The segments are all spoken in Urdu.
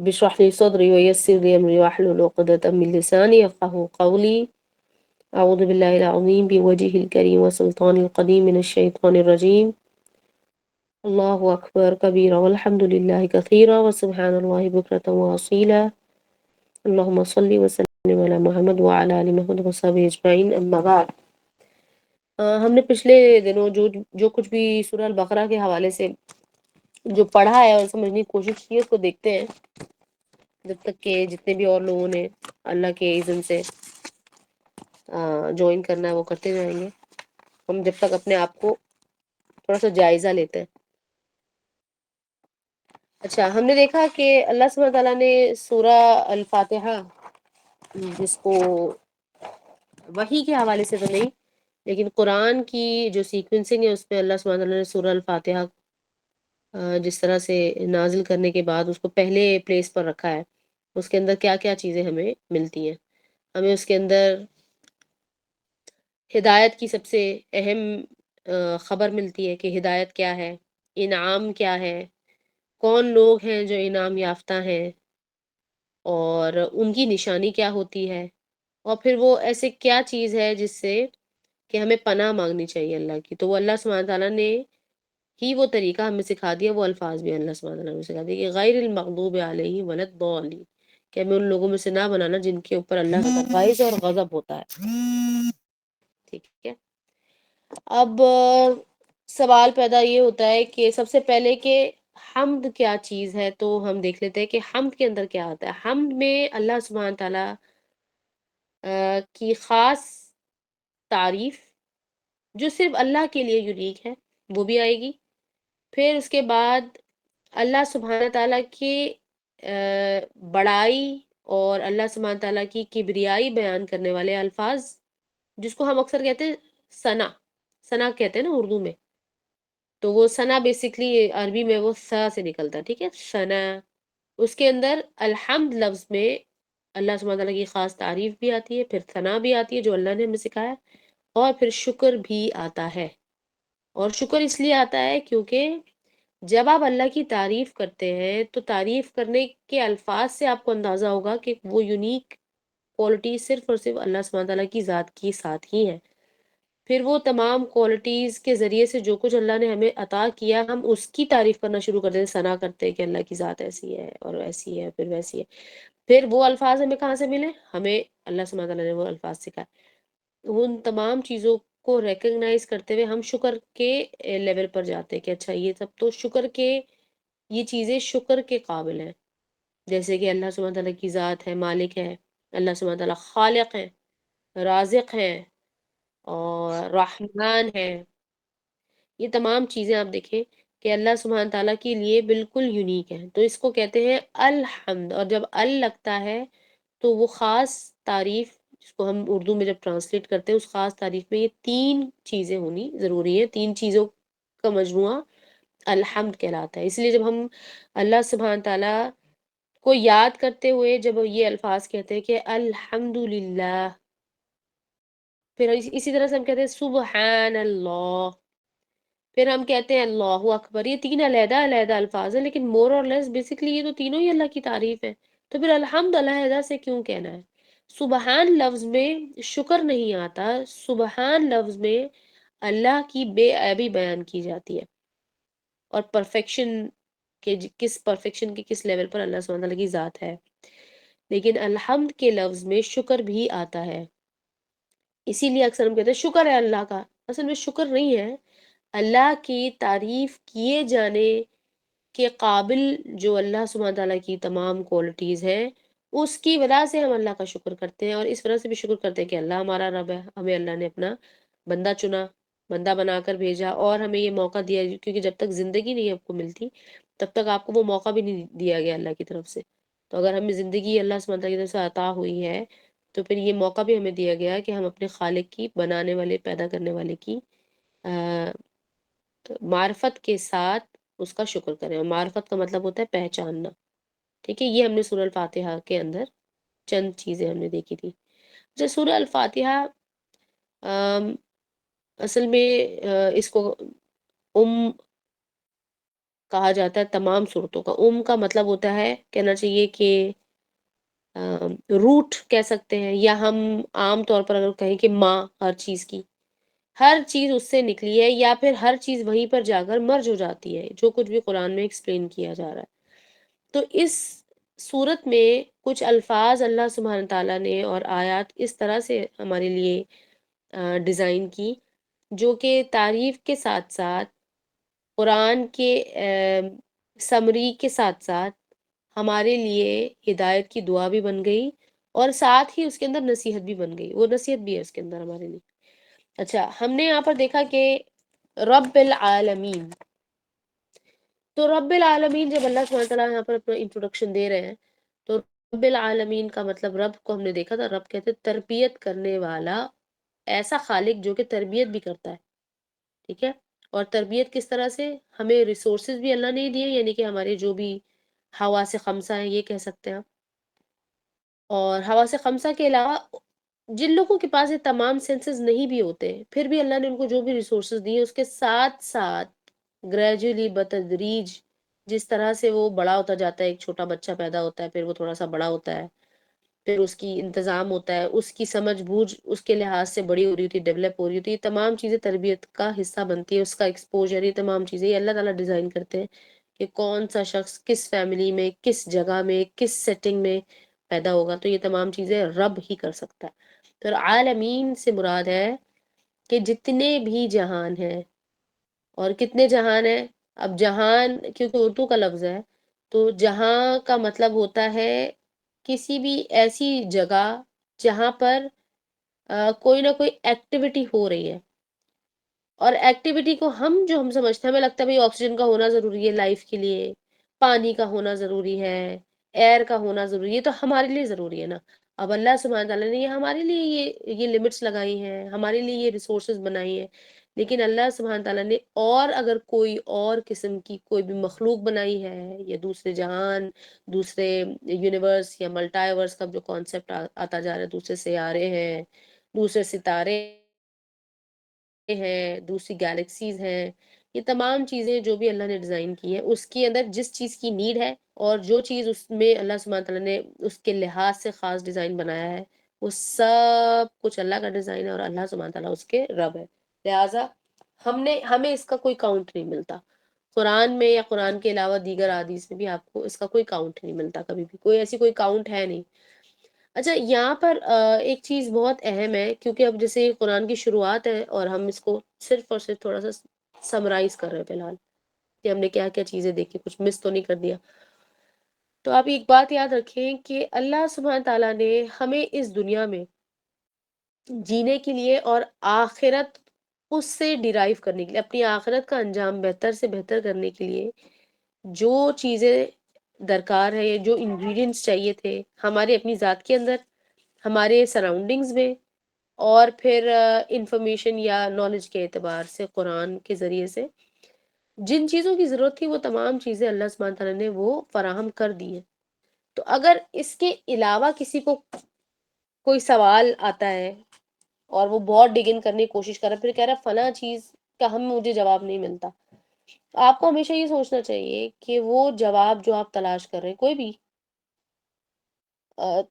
رب اشرح لي صدري ويسر لي أمري واحلل عقدة من لساني يفقهوا قولي أعوذ بالله العظيم بوجهه الكريم وسلطان القديم من الشيطان الرجيم الله أكبر كبيرا والحمد لله كثيرا وسبحان الله بكرة وأصيلا اللهم صل وسلم على محمد وعلى آل محمد وصحبه أجمعين أما بعد ہم نے پچھلے دنوں جو کچھ بھی سورہ البقرہ کے حوالے سے جو پڑھا ہے اور سمجھنے کی کوشش کی ہے اس کو دیکھتے ہیں جب تک کہ جتنے بھی اور لوگوں نے اللہ کے اذن سے جوائن کرنا ہے وہ کرتے جائیں گے. ہم جب تک اپنے آپ کو تھوڑا سا جائزہ لیتے ہیں. اچھا، ہم نے دیکھا کہ اللہ سبحانہ تعالیٰ نے سورہ الفاتحہ، جس کو وحی کے حوالے سے تو نہیں لیکن قرآن کی جو سیکوینسنگ ہے اس میں اللہ سبحانہ تعالیٰ نے سورہ الفاتحہ جس طرح سے نازل کرنے کے بعد اس کو پہلے پلیس پر رکھا ہے. اس کے اندر کیا کیا چیزیں ہمیں ملتی ہیں. ہمیں اس کے اندر ہدایت کی سب سے اہم خبر ملتی ہے کہ ہدایت کیا ہے، انعام کیا ہے، کون لوگ ہیں جو انعام یافتہ ہیں اور ان کی نشانی کیا ہوتی ہے، اور پھر وہ ایسے کیا چیز ہے جس سے کہ ہمیں پناہ مانگنی چاہیے اللہ کی. تو وہ اللہ سبحانہ تعالیٰ نے ہی وہ طریقہ ہمیں سکھا دیا، وہ الفاظ بھی اللہ سبحانہ تعالیٰ نے سکھا دیا کہ غیر المغضوب علیہم ولا الضالین، کہ ہمیں ان لوگوں میں سے نہ بنانا جن کے اوپر اللہ کا غضب اور غضب ہوتا ہے. ٹھیک ہے. اب سوال پیدا یہ ہوتا ہے کہ سب سے پہلے کہ حمد کیا چیز ہے. تو ہم دیکھ لیتے ہیں کہ حمد کے اندر کیا ہوتا ہے. حمد میں اللہ سبحانہ تعالیٰ کی خاص تعریف جو صرف اللہ کے لیے یونیک ہے وہ بھی آئے گی. پھر اس کے بعد اللہ سبحانہ تعالیٰ کی بڑائی اور اللہ سبحانہ تعالیٰ کی کبریائی بیان کرنے والے الفاظ، جس کو ہم اکثر کہتے ہیں ثنا کہتے ہیں نا اردو میں. تو وہ ثنا بیسکلی عربی میں وہ سا سے نکلتا ہے. ٹھیک ہے، ثنا. اس کے اندر الحمد لفظ میں اللہ سبحانہ تعالیٰ کی خاص تعریف بھی آتی ہے، پھر ثنا بھی آتی ہے جو اللہ نے ہمیں سکھایا، اور پھر شکر بھی آتا ہے. اور شکر اس لیے آتا ہے کیونکہ جب آپ اللہ کی تعریف کرتے ہیں تو تعریف کرنے کے الفاظ سے آپ کو اندازہ ہوگا کہ وہ یونیک کوالٹی صرف اور صرف اللہ سبحانہ تعالیٰ کی ذات کی ساتھ ہی ہے. پھر وہ تمام کوالٹیز کے ذریعے سے جو کچھ اللہ نے ہمیں عطا کیا ہم اس کی تعریف کرنا شروع کر دیتے ہیں، ثنا کرتے ہیں کہ اللہ کی ذات ایسی ہے اور ایسی ہے، پھر ویسی ہے. پھر وہ الفاظ ہمیں کہاں سے ملے؟ ہمیں اللہ سبحانہ تعالیٰ نے وہ الفاظ سکھائے. ان تمام چیزوں کو ریکگنائز کرتے ہوئے ہم شکر کے لیول پر جاتے ہیں کہ اچھا یہ سب تو شکر کے، یہ چیزیں شکر کے قابل ہیں. جیسے کہ اللہ سبحانہ تعالیٰ کی ذات ہے، مالک ہے، اللہ سبحانہ تعالیٰ خالق ہے، رازق ہے اور رحمان ہے. یہ تمام چیزیں آپ دیکھیں کہ اللہ سبحانہ تعالیٰ کے لیے بالکل یونیک ہے. تو اس کو کہتے ہیں الحمد. اور جب لگتا ہے تو وہ خاص تعریف جس کو ہم اردو میں جب ٹرانسلیٹ کرتے ہیں اس خاص تعریف میں یہ تین چیزیں ہونی ضروری ہیں. تین چیزوں کا مجموعہ الحمد کہلاتا ہے. اس لیے جب ہم اللہ سبحانہ تعالیٰ کو یاد کرتے ہوئے جب یہ الفاظ کہتے ہیں کہ الحمد للہ، پھر اسی طرح سے ہم کہتے ہیں سبحان اللہ، پھر ہم کہتے ہیں اللہ اکبر. یہ تین علیحدہ علیحدہ الفاظ ہیں لیکن مور اور لیس بیسکلی یہ تو تینوں ہی اللہ کی تعریف ہے. تو پھر الحمد علیحدہ سے کیوں کہنا ہے؟ سبحان لفظ میں شکر نہیں آتا، سبحان لفظ میں اللہ کی بے عیبی بیان کی جاتی ہے اور پرفیکشن کے کس پرفیکشن کے کس لیول پر اللہ سبحانہ تعالیٰ کی ذات ہے. لیکن الحمد کے لفظ میں شکر بھی آتا ہے. اسی لیے اکثر ہم کہتے ہیں شکر ہے اللہ کا. اصل میں شکر نہیں ہے، اللہ کی تعریف کیے جانے کے قابل جو اللہ سبحانہ تعالیٰ کی تمام کوالٹیز ہیں اس کی وجہ سے ہم اللہ کا شکر کرتے ہیں. اور اس وجہ سے بھی شکر کرتے ہیں کہ اللہ ہمارا رب ہے، ہمیں اللہ نے اپنا بندہ چنا، بندہ بنا کر بھیجا اور ہمیں یہ موقع دیا، کیونکہ جب تک زندگی نہیں آپ کو ملتی تب تک آپ کو وہ موقع بھی نہیں دیا گیا اللہ کی طرف سے. تو اگر ہمیں زندگی اللہ سبحانہ تعالیٰ کی طرف سے عطا ہوئی ہے تو پھر یہ موقع بھی ہمیں دیا گیا کہ ہم اپنے خالق کی، بنانے والے، پیدا کرنے والے کی معرفت کے ساتھ اس کا شکر کریں. اور معرفت کا مطلب ہوتا ہے پہچاننا. ٹھیک ہے، یہ ہم نے سورہ الفاتحہ کے اندر چند چیزیں ہم نے دیکھی تھی. جو سورہ الفاتحہ اصل میں اس کو کہا جاتا ہے تمام صورتوں کا۔ کا مطلب ہوتا ہے، کہنا چاہیے کہ روٹ کہہ سکتے ہیں، یا ہم عام طور پر اگر کہیں کہ ماں ہر چیز کی، ہر چیز اس سے نکلی ہے، یا پھر ہر چیز وہیں پر جا کر مرج ہو جاتی ہے، جو کچھ بھی قرآن میں ایکسپلین کیا جا رہا ہے۔ تو اس صورت میں کچھ الفاظ اللہ سبحانہ تعالیٰ نے اور آیات اس طرح سے ہمارے لیے ڈیزائن کی، جو کہ تعریف کے ساتھ ساتھ، قرآن کے سمری کے ساتھ ساتھ ہمارے لیے ہدایت کی دعا بھی بن گئی، اور ساتھ ہی اس کے اندر نصیحت بھی بن گئی، وہ نصیحت بھی ہے اس کے اندر ہمارے لیے۔ اچھا، ہم نے یہاں پر دیکھا کہ رب العالمین، تو رب العالمین جب اللہ سبحانہ تعالیٰ یہاں پر اپنا انٹروڈکشن دے رہے ہیں، تو رب العالمین کا مطلب، رب کو ہم نے دیکھا تھا، رب کہتے ہیں تربیت کرنے والا، ایسا خالق جو کہ تربیت بھی کرتا ہے، ٹھیک ہے؟ اور تربیت کس طرح سے؟ ہمیں ریسورسز بھی اللہ نے دیے، یعنی کہ ہمارے جو بھی حواس خمسہ ہیں، یہ کہہ سکتے ہیں آپ، اور حواس خمسہ کے علاوہ جن لوگوں کے پاس یہ تمام سینسز نہیں بھی ہوتے، پھر بھی اللہ نے ان کو جو بھی ریسورسز دیے، اس کے ساتھ ساتھ گریجولی، بتدریج، جس طرح سے وہ بڑا ہوتا جاتا ہے، ایک چھوٹا بچہ پیدا ہوتا ہے، پھر وہ تھوڑا سا بڑا ہوتا ہے، پھر اس کی انتظام ہوتا ہے، اس کی سمجھ بوجھ اس کے لحاظ سے بڑی ہو رہی ہوتی ہے، ڈیولپ ہو رہی ہوتی ہے، یہ تمام چیزیں تربیت کا حصہ بنتی ہے، اس کا ایکسپوجر، یہ تمام چیزیں یہ اللہ تعالیٰ ڈیزائن کرتے ہیں کہ کون سا شخص کس فیملی میں، کس جگہ میں، کس سیٹنگ میں پیدا ہوگا، تو یہ تمام چیزیں رب ہی کر سکتا ہے۔ تو عالمین سے مراد ہے کہ جتنے بھی جہان ہیں، اور کتنے جہان ہیں؟ اب جہان کیونکہ اردو کا لفظ ہے، تو جہاں کا مطلب ہوتا ہے کسی بھی ایسی جگہ جہاں پر کوئی نہ کوئی ایکٹیویٹی ہو رہی ہے، اور ایکٹیویٹی کو ہم سمجھتے ہیں، ہمیں لگتا ہے بھئی آکسیجن کا ہونا ضروری ہے لائف کے لیے، پانی کا ہونا ضروری ہے، ایئر کا ہونا ضروری ہے، یہ تو ہمارے لیے ضروری ہے نا۔ اب اللہ سبحانہ تعالیٰ نے یہ ہمارے لیے یہ لمٹس لگائی ہیں، ہمارے لیے یہ ریسورسز بنائی ہیں، لیکن اللہ سبحانہ تعالیٰ نے اور اگر کوئی اور قسم کی کوئی بھی مخلوق بنائی ہے، یا دوسرے جہان، دوسرے یونیورس یا ملٹائیورس کا جو کانسیپٹ آتا جا رہا ہے، دوسرے سیارے ہیں، دوسرے ستارے ہیں، دوسری گیلیکسیز ہیں، یہ تمام چیزیں جو بھی اللہ نے ڈیزائن کی ہیں، اس کے اندر جس چیز کی نیڈ ہے، اور جو چیز اس میں اللہ سبحانہ تعالیٰ نے اس کے لحاظ سے خاص ڈیزائن بنایا ہے، وہ سب کچھ اللہ کا ڈیزائن ہے، اور اللہ سبحانہ تعالیٰ اس کے رب ہے۔ لہٰذا ہمیں اس کا کوئی کاؤنٹ نہیں ملتا، قرآن میں یا قرآن کے علاوہ دیگر احادیث میں بھی آپ کو اس کا کوئی کاؤنٹ نہیں ملتا، کبھی بھی کوئی ایسی کوئی کاؤنٹ ہے نہیں۔ اچھا، یہاں پر ایک چیز بہت اہم ہے، کیونکہ اب جیسے یہ قرآن کی شروعات ہے، اور ہم اس کو صرف اور صرف تھوڑا سا سمرائز کر رہے ہیں فی الحال، کہ ہم نے کیا کیا چیزیں دیکھی، کچھ مس تو نہیں کر دیا۔ تو آپ ایک بات یاد رکھیں کہ اللہ سبحانہ تعالیٰ نے ہمیں اس دنیا میں جینے کے لیے، اور آخرت اس سے ڈیرائیو کرنے کے لیے، اپنی آخرت کا انجام بہتر سے بہتر کرنے کے لیے، جو چیزیں درکار ہے، جو انگریڈینٹس چاہیے تھے ہمارے اپنی ذات کے اندر، ہمارے سراؤنڈنگز میں، اور پھر انفارمیشن یا نالج کے اعتبار سے قرآن کے ذریعے سے جن چیزوں کی ضرورت تھی، وہ تمام چیزیں اللہ سبحانہ تعالیٰ نے وہ فراہم کر دی ہیں۔ تو اگر اس کے علاوہ کسی کو کوئی سوال آتا ہے، اور وہ بہت ڈگ ان کرنے کی کوشش کر رہا ہے، پھر کہہ رہا ہے فلاں چیز کا مجھے جواب نہیں ملتا، آپ کو ہمیشہ یہ سوچنا چاہیے کہ وہ جواب جو آپ تلاش کر رہے ہیں، کوئی بھی،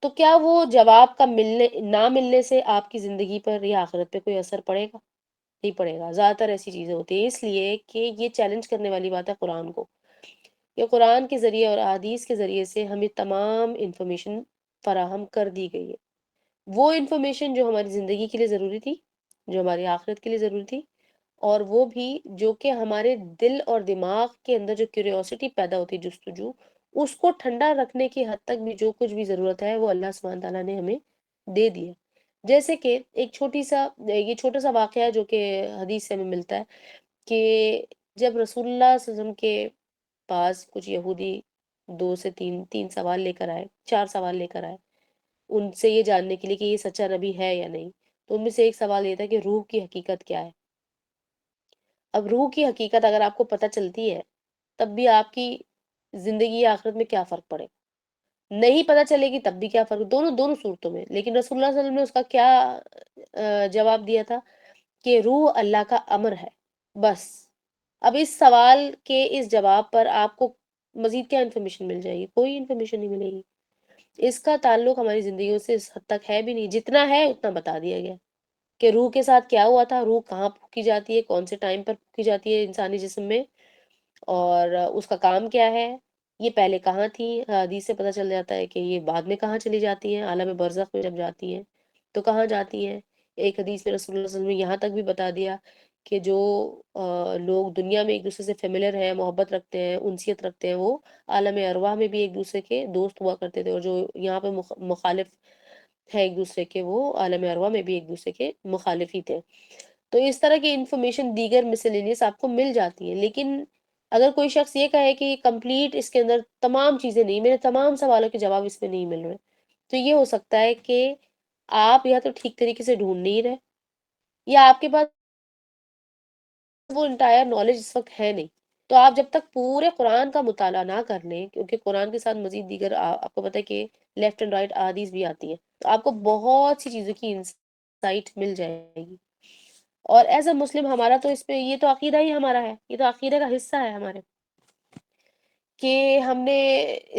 تو کیا وہ جواب کا ملنے نہ ملنے سے آپ کی زندگی پر یا آخرت پہ کوئی اثر پڑے گا؟ نہیں پڑے گا۔ زیادہ تر ایسی چیزیں ہوتی ہیں، اس لیے کہ یہ چیلنج کرنے والی بات ہے قرآن کو، کہ قرآن کے ذریعے اور احادیث کے ذریعے سے ہمیں تمام انفارمیشن فراہم کر دی گئی ہے، وہ انفارمیشن جو ہماری زندگی کے لیے ضروری تھی، جو ہماری آخرت کے لیے ضروری تھی، اور وہ بھی جو کہ ہمارے دل اور دماغ کے اندر جو کیوریوسٹی پیدا ہوتی ہے، جستجو، اس کو ٹھنڈا رکھنے کی حد تک بھی جو کچھ بھی ضرورت ہے، وہ اللہ سبحانہ تعالیٰ نے ہمیں دے دیا۔ جیسے کہ ایک یہ چھوٹا سا واقعہ ہے جو کہ حدیث سے ہمیں ملتا ہے، کہ جب رسول اللہ صلی اللہ علیہ وسلم کے پاس کچھ یہودی دو سے تین سوال لے کر آئے، چار سوال لے کر آئے، ان سے یہ جاننے کے لیے کہ یہ سچا نبی ہے یا نہیں، تو ان میں سے ایک سوال یہ تھا کہ روح کی حقیقت کیا ہے۔ اب روح کی حقیقت اگر آپ کو پتہ چلتی ہے، تب بھی آپ کی زندگی آخرت میں کیا فرق پڑے گا؟ نہیں پتہ چلے گی تب بھی کیا فرق، دونوں دونوں صورتوں میں، لیکن رسول اللہ صلی اللہ علیہ وسلم نے اس کا کیا جواب دیا تھا؟ کہ روح اللہ کا امر ہے، بس۔ اب اس سوال کے اس جواب پر آپ کو مزید کیا انفارمیشن مل جائے گی؟ کوئی انفارمیشن نہیں ملے گی۔ اس کا تعلق ہماری زندگیوں سے اس حد تک ہے بھی نہیں، جتنا ہے اتنا بتا دیا گیا کہ روح کے ساتھ کیا ہوا تھا، روح کہاں پھونکی جاتی ہے، کون سے ٹائم پر پھونکی جاتی ہے انسانی جسم میں، اور اس کا کام کیا ہے، یہ پہلے کہاں تھی، حدیث سے پتہ چل جاتا ہے کہ یہ بعد میں کہاں چلی جاتی ہیں، عالم برزخ میں جب جاتی ہیں تو کہاں جاتی ہیں۔ ایک حدیث میں رسول اللہ صلی اللہ علیہ وسلم نے یہاں تک بھی بتا دیا کہ جو لوگ دنیا میں ایک دوسرے سے فیملیئر ہیں، محبت رکھتے ہیں، انسیت رکھتے ہیں، وہ عالم ارواح میں بھی ایک دوسرے کے دوست ہوا کرتے تھے، اور جو یہاں پہ مخالف ہے ایک دوسرے کے، وہ عالم ارواح میں بھی ایک دوسرے کے مخالف ہی تھے۔ تو اس طرح کی انفارمیشن دیگر مسلینیس آپ کو مل جاتی ہے، لیکن اگر کوئی شخص یہ کہے کہ کمپلیٹ اس کے اندر تمام چیزیں نہیں، میرے تمام سوالوں کے جواب اس میں نہیں مل رہے، تو یہ ہو سکتا ہے کہ آپ یا تو ٹھیک طریقے سے ڈھونڈ نہیں رہے، یا آپ کے پاس وہ انٹائر نالج اس وقت ہے نہیں۔ تو آپ جب تک پورے قرآن کا مطالعہ نہ کر لیں، کیونکہ قرآن کے ساتھ مزید دیگر آپ کو پتہ ہے کہ لیفٹ اینڈ رائٹ احادیث بھی آتی ہیں، تو آپ کو بہت سی چیزوں کی انسائٹ مل جائے گی۔ اور ایز اے مسلم ہمارا تو اس پہ یہ تو عقیدہ ہی ہمارا ہے، یہ تو عقیدے کا حصہ ہے ہمارے، کہ ہم نے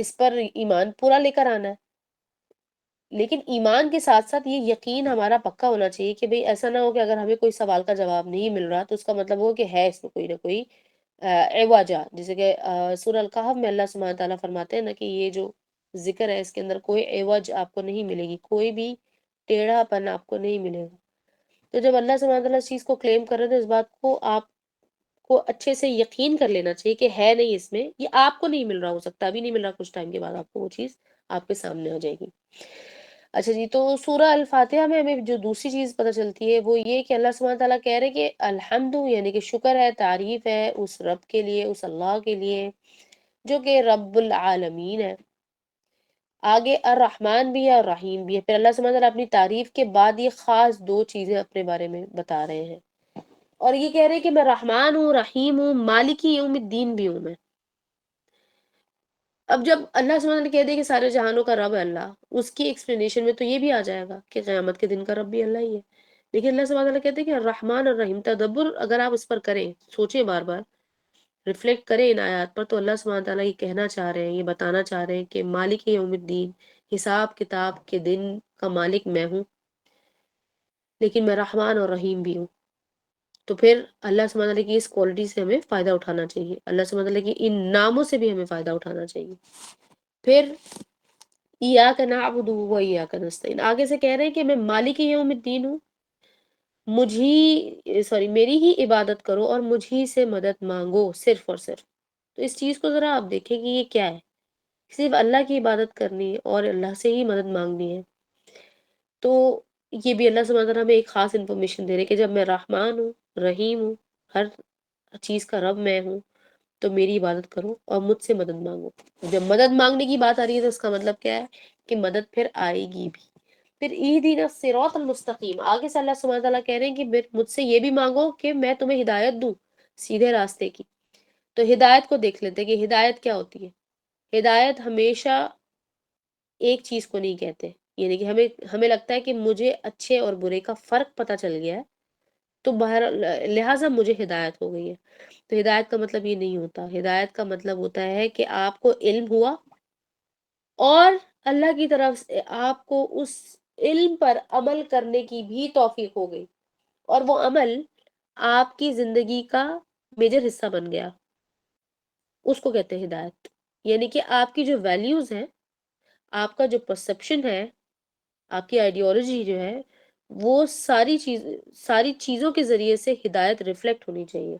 اس پر ایمان پورا لے کر آنا ہے۔ لیکن ایمان کے ساتھ ساتھ یہ یقین ہمارا پکا ہونا چاہیے کہ بھئی ایسا نہ ہو کہ اگر ہمیں کوئی سوال کا جواب نہیں مل رہا تو اس کا مطلب وہ کہ ہے اس میں کوئی نہ کوئی اعوجا، جیسے کہ سورہ الکہف میں اللہ سبحانہ تعالیٰ فرماتے ہیں نا کہ یہ جو ذکر ہے اس کے اندر کوئی عوج آپ کو نہیں ملے گی، کوئی بھی ٹیڑھا پن آپ کو نہیں ملے گا۔ تو جب اللہ سبحانہ تعالیٰ اس چیز کو کلیم کر رہے ہیں تو اس بات کو آپ کو اچھے سے یقین کر لینا چاہیے کہ ہے نہیں، اس میں یہ آپ کو نہیں مل رہا، ہو سکتا ابھی نہیں مل رہا، کچھ ٹائم کے بعد آپ کو وہ چیز آپ کے سامنے ہو جائے گی۔ اچھا جی، تو سورہ الفاتحہ میں ہمیں جو دوسری چیز پتہ چلتی ہے وہ یہ کہ اللہ سبحانہ تعالیٰ کہہ رہے ہیں کہ الحمد، یعنی کہ شکر ہے، تعریف ہے اس رب کے لیے، اس اللہ کے لیے جو کہ رب العالمین ہے۔ آگے الرحمن بھی ہے اور رحیم بھی ہے، پھر اللہ سبحانہ تعالیٰ اپنی تعریف کے بعد یہ خاص دو چیزیں اپنے بارے میں بتا رہے ہیں، اور یہ کہہ رہے ہیں کہ میں رحمان ہوں، رحیم ہوں، مالک یوم الدین بھی ہوں میں۔ اب جب اللہ سبحانہ وتعالی کہہ دے کہ سارے جہانوں کا رب ہے اللہ، اس کی ایکسپلینیشن میں تو یہ بھی آ جائے گا کہ قیامت کے دن کا رب بھی اللہ ہی ہے۔ لیکن اللہ سبحانہ وتعالی کہتے ہیں کہ الرحمن الرحیم، تدبر اگر آپ اس پر کریں، سوچیں بار بار، ریفلیکٹ کریں ان آیات پر، تو اللہ سبحانہ تعالیٰ یہ کہنا چاہ رہے ہیں، یہ بتانا چاہ رہے ہیں کہ مالک یوم الدین، حساب کتاب کے دن کا مالک میں ہوں، لیکن میں رحمان اور رحیم بھی ہوں۔ تو پھر اللہ سبحانہ تعالیٰ کی اس کوالٹی سے ہمیں فائدہ اٹھانا چاہیے، اللہ سبحانہ تعالیٰ کی ان ناموں سے بھی ہمیں فائدہ اٹھانا چاہیے۔ پھر ایاک نعبد و ایاک نستعین، آگے سے کہہ رہے ہیں کہ میں مالک یوم الدین ہوں، میری ہی عبادت کرو اور مجھی سے مدد مانگو، صرف اور صرف۔ تو اس چیز کو ذرا آپ دیکھیں کہ یہ کیا ہے، صرف اللہ کی عبادت کرنی ہے اور اللہ سے ہی مدد مانگنی ہے۔ تو یہ بھی اللہ سبحانہ تعالیٰ ہمیں ایک خاص انفارمیشن دے رہے کہ جب میں رحمان ہوں، رحیم ہوں، ہر چیز کا رب میں ہوں، تو میری عبادت کرو اور مجھ سے مدد مانگو۔ جب مدد مانگنے کی بات آ رہی ہے تو اس کا مطلب کیا ہے کہ مدد پھر آئے گی بھی۔ پھر اہدنا الصراط المستقیم، آگے سے اللہ سبحانہ تعالیٰ کہہ رہے ہیں کہ مجھ سے یہ بھی مانگو کہ میں تمہیں ہدایت دوں سیدھے راستے کی۔ تو ہدایت کو دیکھ لیتے ہیں کہ ہدایت کیا ہوتی ہے۔ ہدایت ہمیشہ ایک چیز کو نہیں کہتے، یعنی کہ ہمیں لگتا ہے کہ مجھے اچھے اور برے کا فرق پتہ چل گیا ہے تو لہٰذا مجھے ہدایت ہو گئی ہے۔ تو ہدایت کا مطلب یہ نہیں ہوتا، ہدایت کا مطلب ہوتا ہے کہ آپ کو علم ہوا اور اللہ کی طرف سے آپ کو اس علم پر عمل کرنے کی بھی توفیق ہو گئی، اور وہ عمل آپ کی زندگی کا میجر حصہ بن گیا، اس کو کہتے ہیں ہدایت۔ یعنی کہ آپ کی جو ویلیوز ہیں، آپ کا جو پرسپشن ہے، آپ کی آئیڈیالوجی جو ہے، وہ ساری چیزوں کے ذریعے سے ہدایت ریفلیکٹ ہونی چاہیے،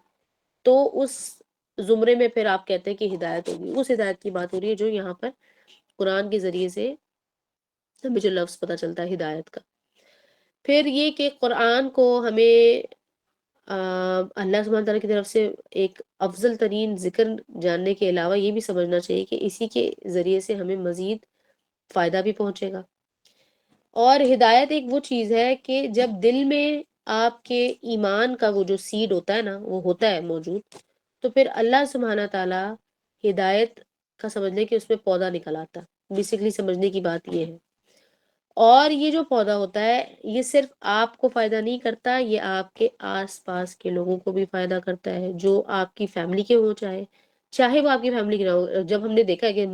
تو اس زمرے میں پھر آپ کہتے ہیں کہ ہدایت ہوگی۔ اس ہدایت کی بات ہو رہی ہے جو یہاں پر قرآن کے ذریعے سے ہمیں جو لفظ پتہ چلتا ہے ہدایت کا۔ پھر یہ کہ قرآن کو ہمیں اللہ سبحانہ تعالیٰ کی طرف سے ایک افضل ترین ذکر جاننے کے علاوہ یہ بھی سمجھنا چاہیے کہ اسی کے ذریعے سے ہمیں مزید فائدہ بھی پہنچے گا۔ اور ہدایت ایک وہ چیز ہے کہ جب دل میں آپ کے ایمان کا وہ جو سیڈ ہوتا ہے نا، وہ ہوتا ہے موجود، تو پھر اللہ سبحانہ تعالیٰ ہدایت کا سمجھ لیں کہ اس میں پودا نکل آتا، بیسیکلی سمجھنے کی بات یہ ہے۔ اور یہ جو پودا ہوتا ہے یہ صرف آپ کو فائدہ نہیں کرتا، یہ آپ کے آس پاس کے لوگوں کو بھی فائدہ کرتا ہے، جو آپ کی فیملی کے ہوں، چاہے چاہے وہ آپ کی فیملی کے نہ ہو۔ جب ہم نے دیکھا ہے کہ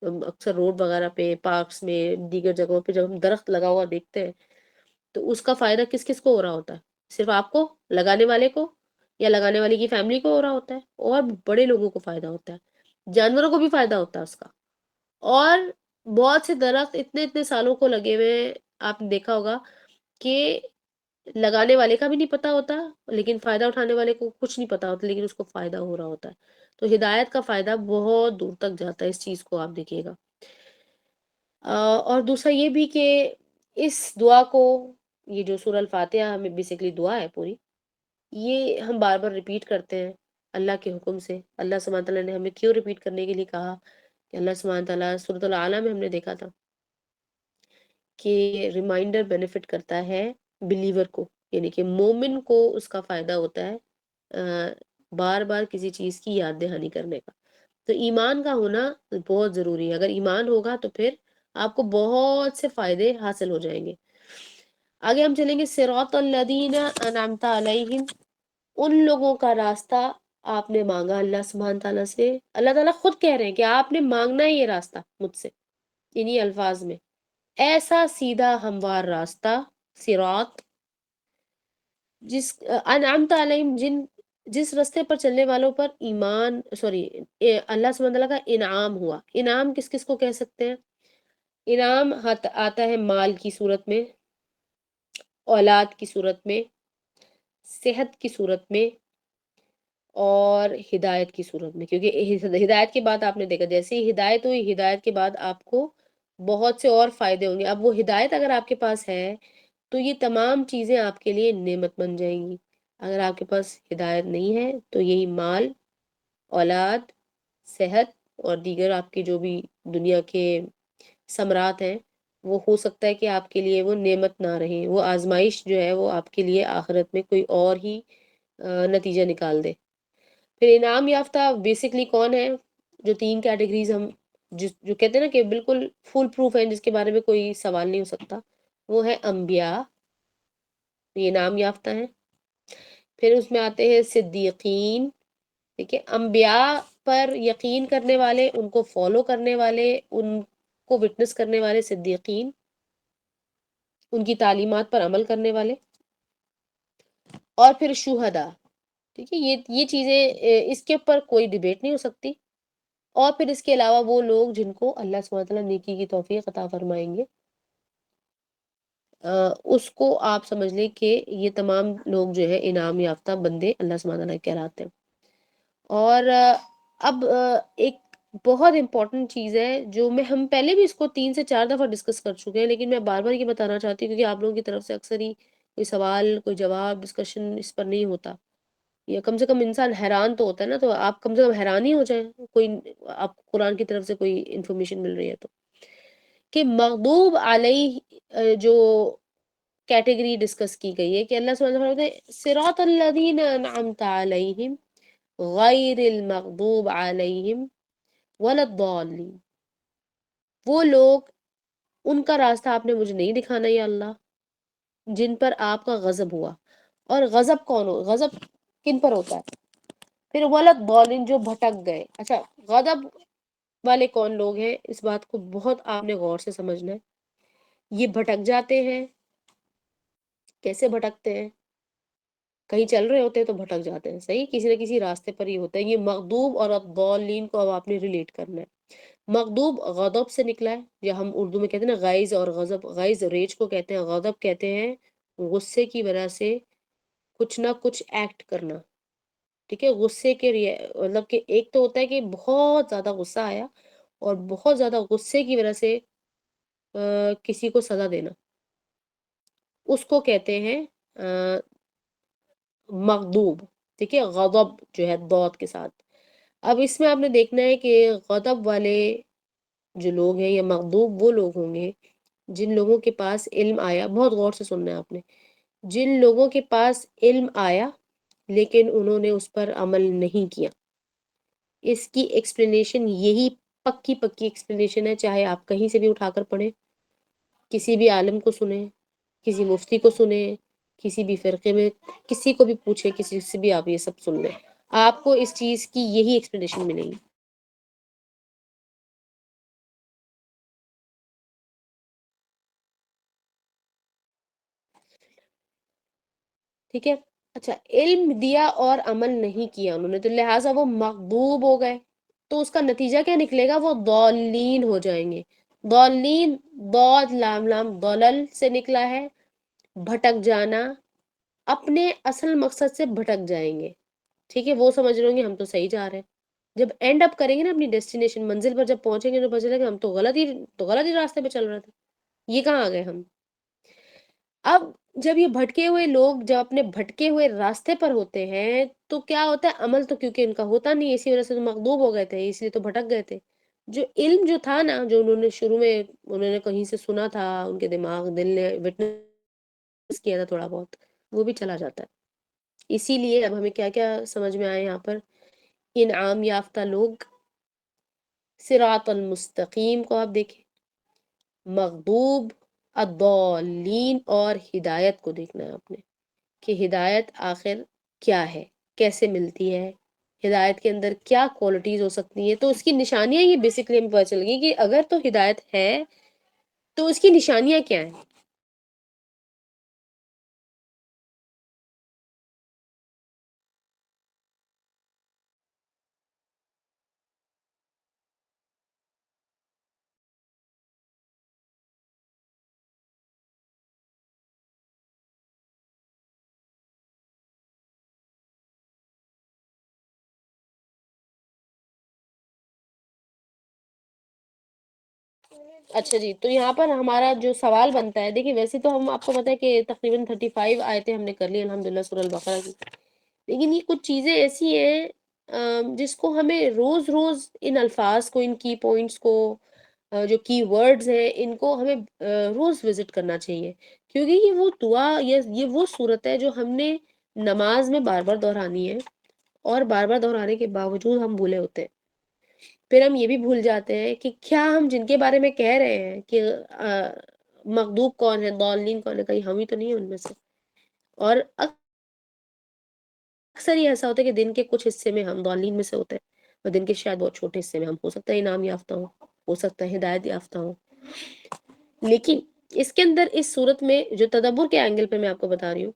اکثر روڈ وغیرہ پہ، پارکس میں، دیگر جگہوں پہ جب ہم درخت لگا ہوا دیکھتے ہیں تو اس کا فائدہ کس کس کو ہو رہا ہوتا ہے؟ صرف آپ کو، لگانے والے کو، یا لگانے والے کی فیملی کو ہو رہا ہوتا ہے، اور بڑے لوگوں کو فائدہ ہوتا ہے، جانوروں کو بھی فائدہ ہوتا ہے اس کا۔ اور بہت سے درخت اتنے اتنے سالوں کو لگے ہوئے ہیں، آپ نے دیکھا ہوگا کہ لگانے والے کا بھی نہیں پتا ہوتا، لیکن فائدہ اٹھانے والے کو کچھ نہیں پتا ہوتا، لیکن اس کو فائدہ ہو رہا ہوتا ہے۔ تو ہدایت کا فائدہ بہت دور تک جاتا ہے، اس چیز کو آپ دیکھیے گا۔ اور دوسرا یہ بھی کہ اس دعا کو، یہ جو سورہ الفاتحہ ہمیں بیسیکلی دعا ہے پوری، یہ ہم بار بار ریپیٹ کرتے ہیں اللہ کے حکم سے۔ اللہ سبحانہ تعالیٰ نے ہمیں کیوں ریپیٹ کرنے کے لیے کہا کہ اللہ سبحانہ تعالیٰ سورۃ العلیٰ میں ہم نے دیکھا تھا کہ ریمائنڈر بینیفٹ کرتا ہے بلیور کو، یعنی کہ مومن کو اس کا فائدہ ہوتا ہے بار بار کسی چیز کی یاد دہانی کرنے کا۔ تو ایمان کا ہونا بہت ضروری ہے، اگر ایمان ہوگا تو پھر آپ کو بہت سے فائدے حاصل ہو جائیں گے۔ آگے ہم چلیں گے، صراط الذین انعمت علیہم، ان لوگوں کا راستہ آپ نے مانگا اللہ سبحانہ تعالیٰ سے۔ اللہ تعالیٰ خود کہہ رہے ہیں کہ آپ نے مانگنا ہے یہ راستہ مجھ سے، انہی الفاظ میں، ایسا سیدھا ہموار راستہ، صراط، جس انعمت علیہم، جس راستے پر چلنے والوں پر ایمان، سوری، اللہ سبحانہ تعالیٰ کا انعام ہوا۔ انعام کس کس کو کہہ سکتے ہیں؟ انعام آتا ہے مال کی صورت میں، اولاد کی صورت میں، صحت کی صورت میں، اور ہدایت کی صورت میں، کیونکہ ہدایت کے بعد آپ نے دیکھا جیسے ہی ہدایت ہوئی، ہدایت کے بعد آپ کو بہت سے اور فائدے ہوں گے۔ اب وہ ہدایت اگر آپ کے پاس ہے تو یہ تمام چیزیں آپ کے لیے نعمت بن جائیں گی۔ اگر آپ کے پاس ہدایت نہیں ہے تو یہی مال، اولاد، صحت اور دیگر آپ کے جو بھی دنیا کے ثمرات ہیں، وہ ہو سکتا ہے کہ آپ کے لیے وہ نعمت نہ رہیں، وہ آزمائش جو ہے وہ آپ کے لیے آخرت میں کوئی اور ہی نتیجہ نکال دے۔ پھر انعام یافتہ بیسکلی کون ہے؟ جو تین کیٹیگریز ہم جو کہتے ہیں نا کہ بالکل فول پروف ہے، جس کے بارے میں کوئی سوال نہیں ہو سکتا، وہ ہے انبیاء، یہ انعام یافتہ ہیں۔ پھر اس میں آتے ہیں صدیقین، ٹھیک ہے، انبیاء پر یقین کرنے والے، ان کو فالو کرنے والے، ان کو وٹنس کرنے والے صدیقین، ان کی تعلیمات پر عمل کرنے والے۔ اور پھر شہداء، ٹھیک ہے، یہ چیزیں اس کے اوپر کوئی ڈیبیٹ نہیں ہو سکتی۔ اور پھر اس کے علاوہ وہ لوگ جن کو اللہ سبحانہ وتعالیٰ نیکی کی توفیق عطا فرمائیں گے، اس کو آپ سمجھ لیں کہ یہ تمام لوگ جو ہے انعام یافتہ بندے اللہ سبحانہ وتعالیٰ کہلاتے ہیں۔ اور اب ایک بہت امپورٹنٹ چیز ہے جو ہم پہلے بھی اس کو 3 سے 4 دفعہ ڈسکس کر چکے ہیں، لیکن میں بار بار یہ بتانا چاہتی ہوں کیونکہ آپ لوگوں کی طرف سے اکثر ہی کوئی سوال، کوئی جواب، ڈسکشن اس پر نہیں ہوتا، یا کم سے کم انسان حیران تو ہوتا ہے نا، تو آپ کم سے کم حیران ہی ہو جائیں، کوئی آپ کو قرآن کی طرف سے کوئی انفارمیشن مل رہی ہے تو، کہ مغضوب علیہ جو کیٹیگری ڈسکس کی گئی ہے کہ اللہ سبحانہ وتعالیٰ نے صراط الذین انعمت علیہم غیر المغضوب علیہم ولا الضالین، وہ لوگ، ان کا راستہ آپ نے مجھے نہیں دکھانا یا اللہ، جن پر آپ کا غضب ہوا۔ اور غضب کون ہو، غضب کن پر ہوتا ہے؟ پھر ولد الضالین، جو بھٹک گئے۔ اچھا، غضب والے کون لوگ ہیں، اس بات کو بہت آپ نے غور سے سمجھنا ہے۔ یہ بھٹک جاتے ہیں، کیسے بھٹکتے ہیں؟ کہیں چل رہے ہوتے ہیں تو بھٹک جاتے ہیں، صحیح، کسی نہ کسی راستے پر ہی ہوتا ہے۔ یہ مغضوب اور الضالین کو اب آپ نے ریلیٹ کرنا ہے۔ مغضوب غضب سے نکلا ہے، یا ہم اردو میں کہتے ہیں نا غیظ اور غضب، غیظ ریج کو کہتے ہیں، غضب کہتے ہیں غصے کی وجہ سے کچھ نہ کچھ ایکٹ کرنا، ٹھیک ہے، غصے کے مطلب کہ ایک تو ہوتا ہے کہ بہت زیادہ غصہ آیا اور بہت زیادہ غصے کی وجہ سے کسی کو سزا دینا، اس کو کہتے ہیں مغضوب، ٹھیک ہے، غضب جو ہے ضاد کے ساتھ۔ اب اس میں آپ نے دیکھنا ہے کہ غضب والے جو لوگ ہیں یا مغضوب وہ لوگ ہوں گے جن لوگوں کے پاس علم آیا، بہت غور سے سننا ہے آپ نے، جن لوگوں کے پاس علم آیا لیکن انہوں نے اس پر عمل نہیں کیا۔ اس کی ایکسپلینیشن یہی پکی پکی ایکسپلینیشن ہے، چاہے آپ کہیں سے بھی اٹھا کر پڑھیں، کسی بھی عالم کو سنیں، کسی مفتی کو سنیں، کسی بھی فرقے میں کسی کو بھی پوچھیں، کسی سے بھی آپ یہ سب سن لیں، آپ کو اس چیز کی یہی ایکسپلینیشن ملے گی. ٹھیک ہے. اچھا، علم دیا اور عمل نہیں کیا انہوں نے تو لہٰذا وہ مغضوب ہو گئے، تو اس کا نتیجہ کیا نکلے گا؟ وہ ضالین ہو جائیں گے. ضالین، ضاد لام لام ضلل سے نکلا ہے، بھٹک جانا، اپنے اصل مقصد سے بھٹک جائیں گے. ٹھیک ہے، وہ سمجھ رہے ہوں گے ہم تو صحیح جا رہے ہیں، جب اینڈ اپ کریں گے نا اپنی ڈیسٹینیشن منزل پر جب پہنچیں گے تو پتہ چلے گا ہم تو غلط ہی راستے پہ چل رہے تھے، یہ کہاں آ گئے ہم. اب جب یہ بھٹکے ہوئے لوگ جب اپنے بھٹکے ہوئے راستے پر ہوتے ہیں تو کیا ہوتا ہے؟ عمل تو کیونکہ ان کا ہوتا نہیں، اسی وجہ سے تو مغضوب ہو گئے تھے، اس لیے تو بھٹک گئے تھے. جو علم جو تھا نا، جو انہوں نے شروع میں انہوں نے کہیں سے سنا تھا، ان کے دماغ دل نے وٹنس کیا تھا تھوڑا بہت، وہ بھی چلا جاتا ہے. اسی لیے اب ہمیں کیا کیا سمجھ میں آئے یہاں پر؟ انعام یافتہ لوگ، صراط المستقیم کو آپ دیکھیں، مغضوب، الضالین، اور ہدایت کو دیکھنا ہے آپ نے کہ ہدایت آخر کیا ہے، کیسے ملتی ہے، ہدایت کے اندر کیا کوالٹیز ہو سکتی ہیں. تو اس کی نشانیاں یہ بیسکلی ہمیں پتہ چل گئی کہ اگر تو ہدایت ہے تو اس کی نشانیاں کیا ہیں. اچھا جی، تو یہاں پر ہمارا جو سوال بنتا ہے، دیکھیے ویسے تو ہم آپ کو پتہ ہے کہ تقریباً 35 آیتیں ہم نے کر لی الحمدللہ سورہ البقرہ کی، لیکن یہ کچھ چیزیں ایسی ہیں جس کو ہمیں روز روز ان الفاظ کو، ان کی پوائنٹس کو، جو کی ورڈز ہیں ان کو ہمیں روز وزٹ کرنا چاہیے، کیونکہ یہ وہ دعا، یہ وہ صورت ہے جو ہم نے نماز میں بار بار دہرانی ہے، اور بار بار دہرانے کے باوجود ہم بھولے ہوتے ہیں. پھر ہم یہ بھی بھول جاتے ہیں کہ کیا ہم جن کے بارے میں کہہ رہے ہیں کہ مغضوب کون ہے، ضالین کون ہے، کہیں ہم ہی تو نہیں ہیں ان میں سے. اور اکثر یہ ایسا ہوتا ہے کہ دن کے کچھ حصے میں ہم ضالین میں سے ہوتے ہیں، اور دن کے شاید بہت چھوٹے حصے میں ہم ہو سکتا ہے انعام یافتہ ہو سکتا ہے ہدایت یافتہ ہو. لیکن اس کے اندر اس صورت میں جو تدبر کے اینگل پہ میں آپ کو بتا رہی ہوں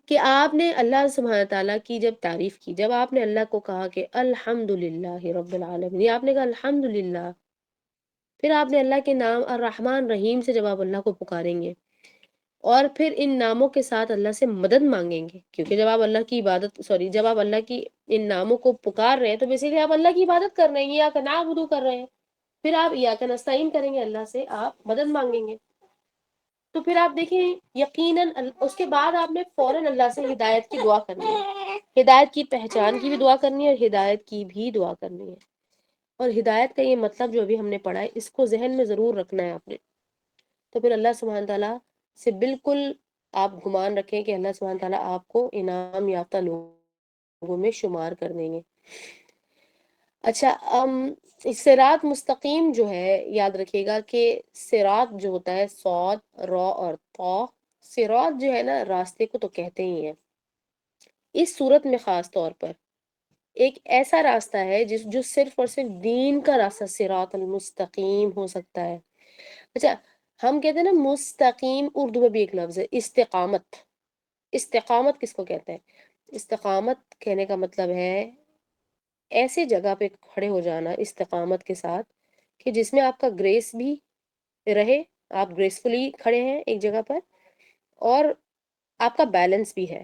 کہ آپ نے اللہ سبحانہ تعالیٰ کی جب تعریف کی، جب آپ نے اللہ کو کہا کہ الحمدللہ رب العالمین، یہ آپ نے کہا الحمدللہ، پھر آپ نے اللہ کے نام الرحمن رحیم سے جب آپ اللہ کو پکاریں گے اور پھر ان ناموں کے ساتھ اللہ سے مدد مانگیں گے، کیونکہ جب آپ اللہ کی عبادت جب آپ اللہ کی ان ناموں کو پکار رہے ہیں تو بیسیکلی آپ اللہ کی عبادت کر رہے ہیں، یا نعبد کر رہے ہیں. پھر آپ یا نستعین کریں گے، اللہ سے آپ مدد مانگیں گے. تو پھر آپ دیکھیں یقیناً اس کے بعد آپ نے فوراً اللہ سے ہدایت کی دعا کرنی ہے، ہدایت کی پہچان کی بھی دعا کرنی ہے، اور ہدایت کی بھی دعا کرنی ہے. اور ہدایت کا یہ مطلب جو ابھی ہم نے پڑھا ہے اس کو ذہن میں ضرور رکھنا ہے آپ نے. تو پھر اللہ سبحانہ تعالیٰ سے بالکل آپ گمان رکھیں کہ اللہ سبحانہ تعالیٰ آپ کو انعام یافتہ لوگوں میں شمار کر دیں گے. اچھا، صراط مستقیم جو ہے، یاد رکھیے گا کہ صراط جو ہوتا ہے صاد را اور طا، صراط جو ہے نا راستے کو تو کہتے ہی ہیں. اس صورت میں خاص طور پر ایک ایسا راستہ ہے جو صرف اور صرف دین کا راستہ صراط المستقیم ہو سکتا ہے. اچھا، ہم کہتے ہیں نا مستقیم، اردو میں بھی ایک لفظ ہے استقامت. استقامت کس کو کہتے ہیں؟ استقامت کہنے کا مطلب ہے ایسے جگہ پہ کھڑے ہو جانا استقامت کے ساتھ کہ جس میں آپ کا گریس بھی رہے، آپ گریسفلی کھڑے ہیں ایک جگہ پر، اور آپ کا بیلنس بھی ہے،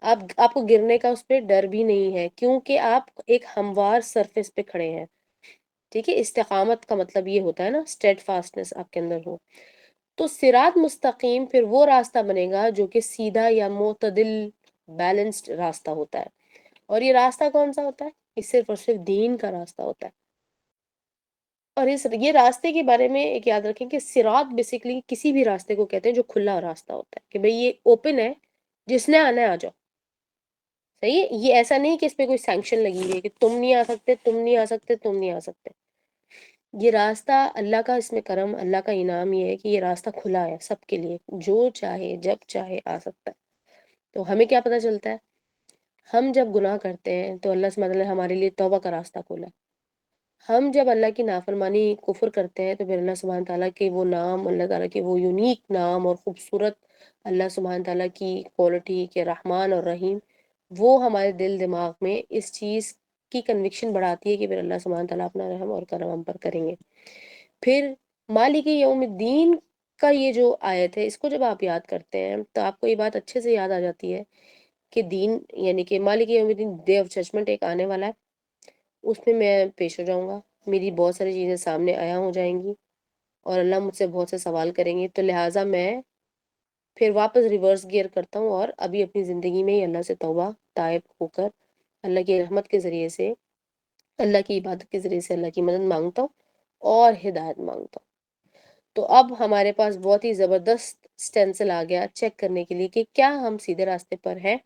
آپ کو گرنے کا اس پہ ڈر بھی نہیں ہے کیونکہ آپ ایک ہموار سرفیس پہ کھڑے ہیں. ٹھیک ہے، استقامت کا مطلب یہ ہوتا ہے نا اسٹیڈ فاسٹنس آپ کے اندر ہو. تو صراط مستقیم پھر وہ راستہ بنے گا جو کہ سیدھا یا معتدل بیلنسڈ راستہ ہوتا ہے. اور یہ راستہ کون سا ہوتا ہے؟ یہ صرف اور صرف دین کا راستہ ہوتا ہے. اور یہ راستے کے بارے میں ایک یاد رکھیں کہ صراط بیسیکلی کسی بھی راستے کو کہتے ہیں جو کھلا راستہ ہوتا ہے، کہ بھئی یہ اوپن ہے، جس نے آنا ہے آ جاؤ. صحیح ہے، یہ ایسا نہیں کہ اس پہ کوئی سینکشن لگی ہے کہ تم نہیں آ سکتے، تم نہیں آ سکتے، تم نہیں آ سکتے. یہ راستہ اللہ کا، اس میں کرم، اللہ کا انعام یہ ہے کہ یہ راستہ کھلا ہے سب کے لیے، جو چاہے جب چاہے آ سکتا ہے۔ تو ہمیں کیا پتہ چلتا ہے؟ ہم جب گناہ کرتے ہیں تو اللہ سبحانہ وتعالی ہمارے لیے توبہ کا راستہ کھولا ہے۔ ہم جب اللہ کی نافرمانی، کفر کرتے ہیں، تو پھر اللہ سبحانہ تعالیٰ کے وہ نام، اللہ تعالیٰ کے وہ یونیک نام اور خوبصورت اللہ سبحانہ تعالیٰ کی کوالٹی کے رحمان اور رحیم، وہ ہمارے دل دماغ میں اس چیز کی کنوکشن بڑھاتی ہے کہ پھر اللہ سبحانہ تعالیٰ اپنا رحم اور کرم ہم پر کریں گے۔ پھر مالک یوم الدین کا یہ جو آیت ہے، اس کو جب آپ یاد کرتے ہیں تو آپ کو یہ بات اچھے سے یاد آ جاتی ہے کہ دین یعنی کہ مالک یوم الدین، ڈے آف ججمنٹ ایک آنے والا ہے، اس میں پیش ہو جاؤں گا، میری بہت ساری چیزیں سامنے آیا ہو جائیں گی اور اللہ مجھ سے بہت سے سوال کریں گے، تو لہٰذا میں پھر واپس ریورس گیئر کرتا ہوں اور ابھی اپنی زندگی میں ہی اللہ سے توبہ طائب ہو کر اللہ کی رحمت کے ذریعے سے، اللہ کی عبادت کے ذریعے سے اللہ کی مدد مانگتا ہوں اور ہدایت مانگتا ہوں۔ تو اب ہمارے پاس بہت ہی زبردست سٹینسل آ گیا چیک کرنے کے لیے کہ کیا ہم سیدھے راستے پر ہیں،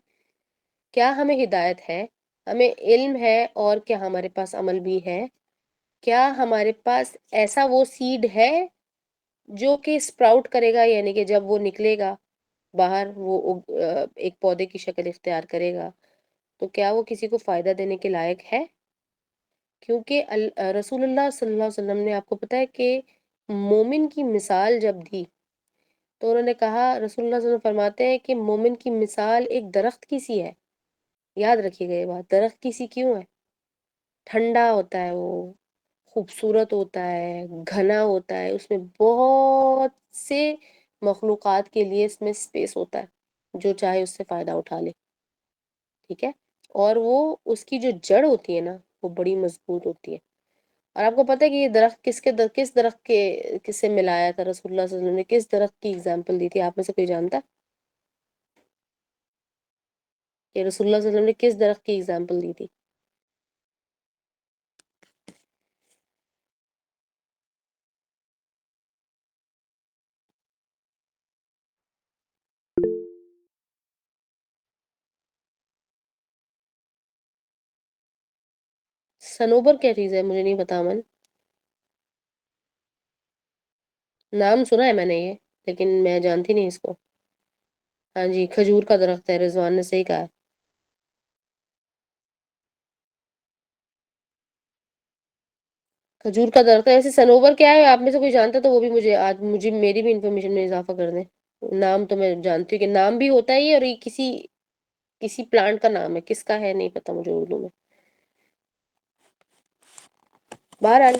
کیا ہمیں ہدایت ہے، ہمیں علم ہے، اور کیا ہمارے پاس عمل بھی ہے، کیا ہمارے پاس ایسا وہ سیڈ ہے جو کہ اسپراؤٹ کرے گا، یعنی کہ جب وہ نکلے گا باہر، وہ ایک پودے کی شکل اختیار کرے گا، تو کیا وہ کسی کو فائدہ دینے کے لائق ہے؟ کیونکہ رسول اللہ صلی اللہ علیہ وسلم نے، آپ کو پتہ ہے کہ مومن کی مثال جب دی تو انہوں نے کہا، رسول اللہ صلی اللہ علیہ وسلم فرماتے ہیں کہ مومن کی مثال ایک درخت کی سی ہے۔ یاد رکھیے گا یہ بات، درخت کی سی کیوں ہے؟ ٹھنڈا ہوتا ہے، وہ خوبصورت ہوتا ہے، گھنا ہوتا ہے، اس میں بہت سے مخلوقات کے لیے اس میں سپیس ہوتا ہے، جو چاہے اس سے فائدہ اٹھا لے، ٹھیک ہے؟ اور وہ اس کی جو جڑ ہوتی ہے نا، وہ بڑی مضبوط ہوتی ہے۔ اور آپ کو پتہ ہے کہ یہ درخت کس درخت کے کس سے ملایا تھا رسول اللہ صلی اللہ علیہ وسلم نے، کس درخت کی اگزامپل دی تھی؟ آپ میں سے کوئی جانتا ہے کہ رسول اللہ صلی اللہ علیہ وسلم نے کس درخت کی اگزامپل دی تھی؟ سنوبر کیا چیز ہے؟ مجھے نہیں پتا من، نام سنا ہے میں نے یہ، لیکن میں جانتی نہیں اس کو۔ ہاں جی، کھجور کا درخت ہے، رضوان نے صحیح کہا ہے۔ کھجور کا درخت ہے۔ ایسے سنوبر کیا ہے؟ آپ میں سے کوئی جانتا تو وہ بھی مجھے آج، مجھے میری بھی انفارمیشن میں اضافہ کر دیں۔ نام تو میں جانتی ہوں کہ نام بھی ہوتا ہے یہ، اور یہ کسی پلانٹ کا نام ہے، کس کا ہے نہیں پتا مجھے اردو میں۔ بہرحال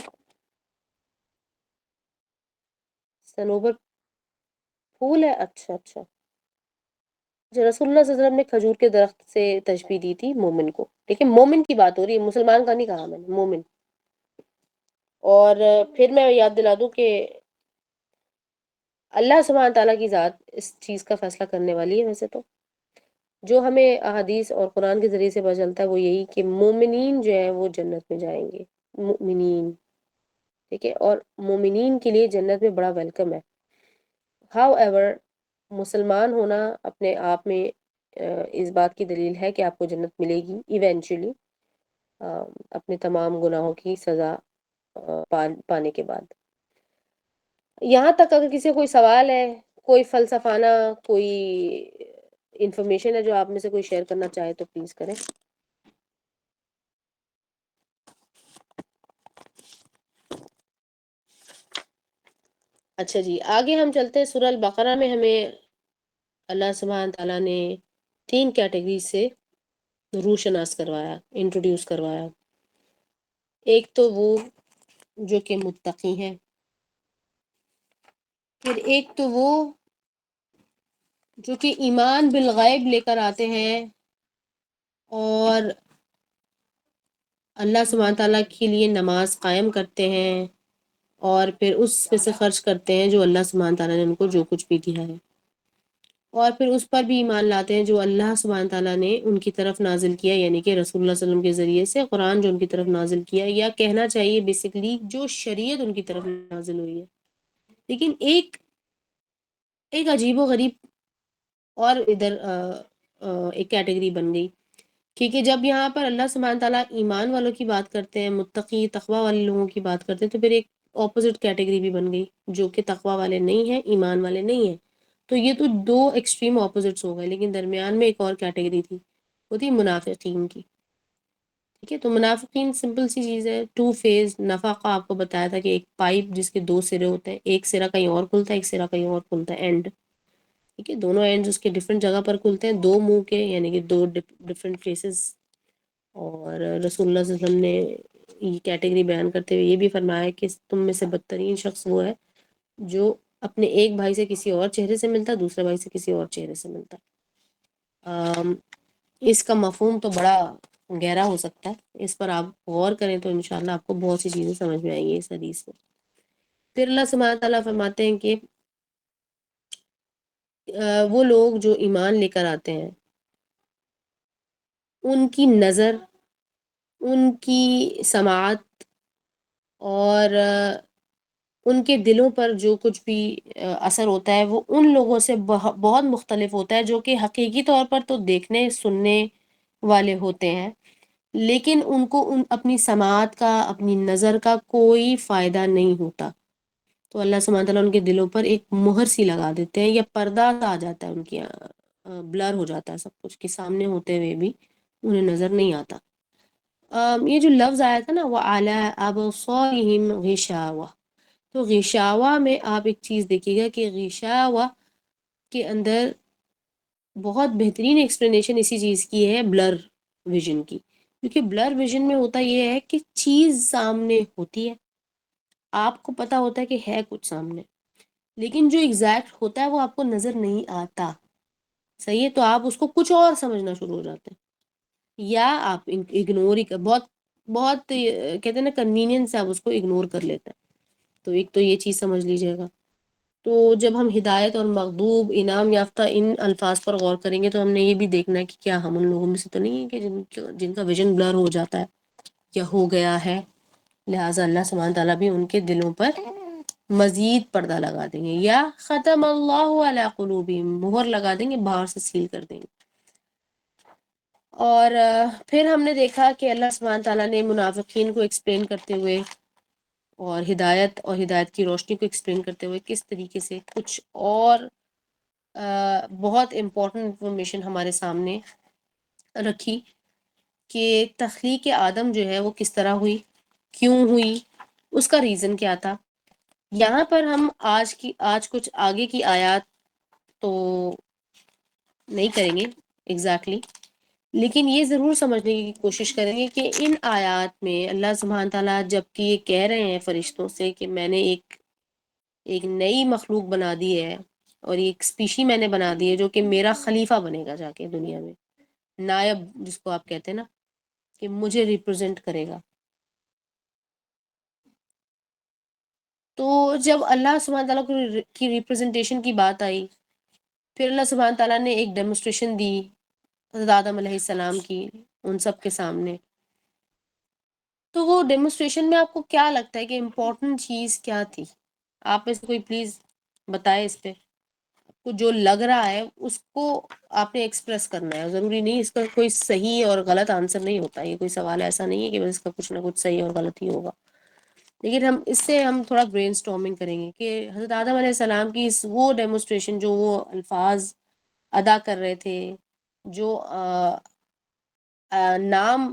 سنوبر پھول ہے، اچھا اچھا۔ رسول اللہ صلی اللہ علیہ وسلم نے کھجور کے درخت سے تشبیہ دی تھی مومن کو، لیکن مومن کی بات ہو رہی ہے، مسلمان کا نہیں کہا میں نے، مومن۔ اور پھر میں یاد دلا دوں کہ اللہ سبحانہ تعالیٰ کی ذات اس چیز کا فیصلہ کرنے والی ہے۔ ویسے تو جو ہمیں احادیث اور قرآن کے ذریعے سے پتہ چلتا ہے وہ یہی کہ مومنین جو ہیں وہ جنت میں جائیں گے، مومنین، ٹھیک ہے؟ اور مومنین کے لیے جنت میں بڑا ویلکم ہے۔ ہاؤ ایور، مسلمان ہونا اپنے آپ میں اس بات کی دلیل ہے کہ آپ کو جنت ملے گی ایونچولی، اپنے تمام گناہوں کی سزا پانے کے بعد۔ یہاں تک اگر کسی کا کوئی سوال ہے، کوئی فلسفانہ، کوئی انفارمیشن ہے جو آپ میں سے کوئی شیئر کرنا چاہے تو پلیز کریں۔ اچھا جی، آگے ہم چلتے ہیں۔ سورہ البقرہ میں ہمیں اللہ سبحانہ تعالیٰ نے 3 کیٹیگریز سے روشناس کروایا، انٹروڈیوس کروایا۔ ایک تو وہ جو کہ متقی ہیں، پھر ایک تو وہ جو کہ ایمان بالغیب لے کر آتے ہیں اور اللہ سبحانہ تعالیٰ کے لیے نماز قائم کرتے ہیں، اور پھر اس میں سے خرچ کرتے ہیں جو اللہ سبحانہ تعالیٰ نے ان کو جو کچھ بھی دیا ہے، اور پھر اس پر بھی ایمان لاتے ہیں جو اللہ سبحانہ تعالیٰ نے ان کی طرف نازل کیا، یعنی کہ رسول اللہ صلی اللہ علیہ وسلم کے ذریعے سے قرآن جو ان کی طرف نازل کیا، یا کہنا چاہیے بیسیکلی جو شریعت ان کی طرف نازل ہوئی ہے۔ لیکن ایک عجیب و غریب اور ادھر ایک کیٹیگری بن گئی کیونکہ جب یہاں پر اللہ سبحانہ تعالیٰ ایمان والوں کی بات کرتے ہیں، متقی تقوی والے لوگوں کی بات کرتے ہیں، تو پھر ایک اپوزٹ کیٹیگری بھی بن گئی جو کہ تقوی والے نہیں ہیں، ایمان والے نہیں ہیں. تو یہ تو دو ایکسٹریم اپوزٹس ہو گئے، لیکن درمیان میں ایک اور کیٹیگری تھی، وہ تھی منافقین کی. ٹھیک ہے، تو منافقین سمپل سی چیز ہے، ٹو فیز. نفاقہ آپ کو بتایا تھا کہ ایک پائپ جس کے دو سرے ہوتے ہیں، ایک سرا کہیں اور کھلتا ہے، ایک سرا کہیں اور کھلتا ہے، اینڈ. ٹھیک ہے، دونوں اینڈز اس کے ڈفرینٹ جگہ پر کھلتے ہیں، دو منہ کے، یعنی کہ دو ڈفرینٹ فیسز. اور رسول اللہ صلی اللہ علیہ وسلم نے یہ کیٹیگری بیان کرتے ہوئے یہ بھی فرمایا کہ تم میں سے بدترین شخص وہ ہے جو اپنے ایک بھائی سے کسی اور چہرے سے ملتا، دوسرے بھائی سے کسی اور چہرے سے ملتا. اس کا مفہوم تو بڑا گہرا ہو سکتا ہے، اس پر آپ غور کریں تو انشاءاللہ آپ کو بہت سی چیزیں سمجھ میں آئیں گی اس حدیث سے. پھر اللہ سبحانہ تعالیٰ فرماتے ہیں کہ وہ لوگ جو ایمان لے کر آتے ہیں ان کی نظر، ان کی سماعت، اور ان کے دلوں پر جو کچھ بھی اثر ہوتا ہے وہ ان لوگوں سے بہت مختلف ہوتا ہے جو کہ حقیقی طور پر تو دیکھنے سننے والے ہوتے ہیں، لیکن ان کو اپنی سماعت کا، اپنی نظر کا کوئی فائدہ نہیں ہوتا. تو اللہ سبحانہ تعالیٰ ان کے دلوں پر ایک مہر سی لگا دیتے ہیں، یا پردہ آ جاتا ہے ان کی، بلر ہو جاتا ہے سب کچھ، کے سامنے ہوتے ہوئے بھی انہیں نظر نہیں آتا. یہ جو لفظ آیا تھا نا، وہ اعلیٰ ابصارہم غشاوہ، تو غشاوہ میں آپ ایک چیز دیکھیے گا کہ غشاوہ کے اندر بہت بہترین ایکسپلینیشن اسی چیز کی ہے، بلر ویژن کی. کیونکہ بلر ویژن میں ہوتا یہ ہے کہ چیز سامنے ہوتی ہے، آپ کو پتا ہوتا ہے کہ ہے کچھ سامنے، لیکن جو ایگزیکٹ ہوتا ہے وہ آپ کو نظر نہیں آتا. صحیح ہے، تو آپ اس کو کچھ اور سمجھنا شروع ہو جاتے ہیں، یا آپ اگنور ہی بہت بہت کہتے ہیں نا کنوینئنس سے آپ اس کو اگنور کر لیتے ہیں. تو ایک تو یہ چیز سمجھ لیجئے گا. تو جب ہم ہدایت اور مغضوب، انعام یافتہ ان الفاظ پر غور کریں گے تو ہم نے یہ بھی دیکھنا ہے کہ کیا ہم ان لوگوں میں سے تو نہیں ہے کہ جن کا ویژن بلر ہو جاتا ہے یا ہو گیا ہے. لہٰذا اللہ سبحانہ تعالیٰ بھی ان کے دلوں پر مزید پردہ لگا دیں گے، یا ختم اللہ علی قلوبہم، مہر لگا دیں گے، باہر سے سیل کر دیں گے. اور پھر ہم نے دیکھا کہ اللہ سبحانہ تعالیٰ نے منافقین کو ایکسپلین کرتے ہوئے اور ہدایت کی روشنی کو ایکسپلین کرتے ہوئے کس طریقے سے کچھ اور بہت امپورٹنٹ انفارمیشن ہمارے سامنے رکھی کہ تخلیق آدم جو ہے وہ کس طرح ہوئی، کیوں ہوئی، اس کا ریزن کیا تھا. یہاں پر ہم آج کچھ آگے کی آیات تو نہیں کریں گے ایگزیکٹلی، لیکن یہ ضرور سمجھنے کی کوشش کریں گے کہ ان آیات میں اللہ سبحانہ تعالیٰ جب کہ یہ کہہ رہے ہیں فرشتوں سے کہ میں نے ایک نئی مخلوق بنا دی ہے، اور ایک اسپیشی میں نے بنا دی ہے جو کہ میرا خلیفہ بنے گا جا کے دنیا میں، نائب جس کو آپ کہتے ہیں نا، کہ مجھے ریپرزینٹ کرے گا. تو جب اللہ سبحانہ تعالیٰ کی ریپرزنٹیشن کی بات آئی، پھر اللہ سبحانہ تعالیٰ نے ایک ڈیمونسٹریشن دی حضرت آدم علیہ السلام کی ان سب کے سامنے. تو وہ ڈیمونسٹریشن میں آپ کو کیا لگتا ہے کہ امپورٹنٹ چیز کیا تھی؟ آپ میں سے کوئی پلیز بتائے اس پہ. کو جو لگ رہا ہے اس کو آپ نے ایکسپریس کرنا ہے، ضروری نہیں اس کا کوئی صحیح اور غلط آنسر نہیں ہوتا. یہ کوئی سوال ایسا نہیں ہے کہ بس اس کا کچھ نہ کچھ صحیح اور غلط ہی ہوگا. لیکن ہم تھوڑا برین اسٹارمنگ کریں گے کہ حضرت آدم علیہ السلام کی وہ ڈیمونسٹریشن، جو وہ الفاظ ادا کر رہے تھے، جو نام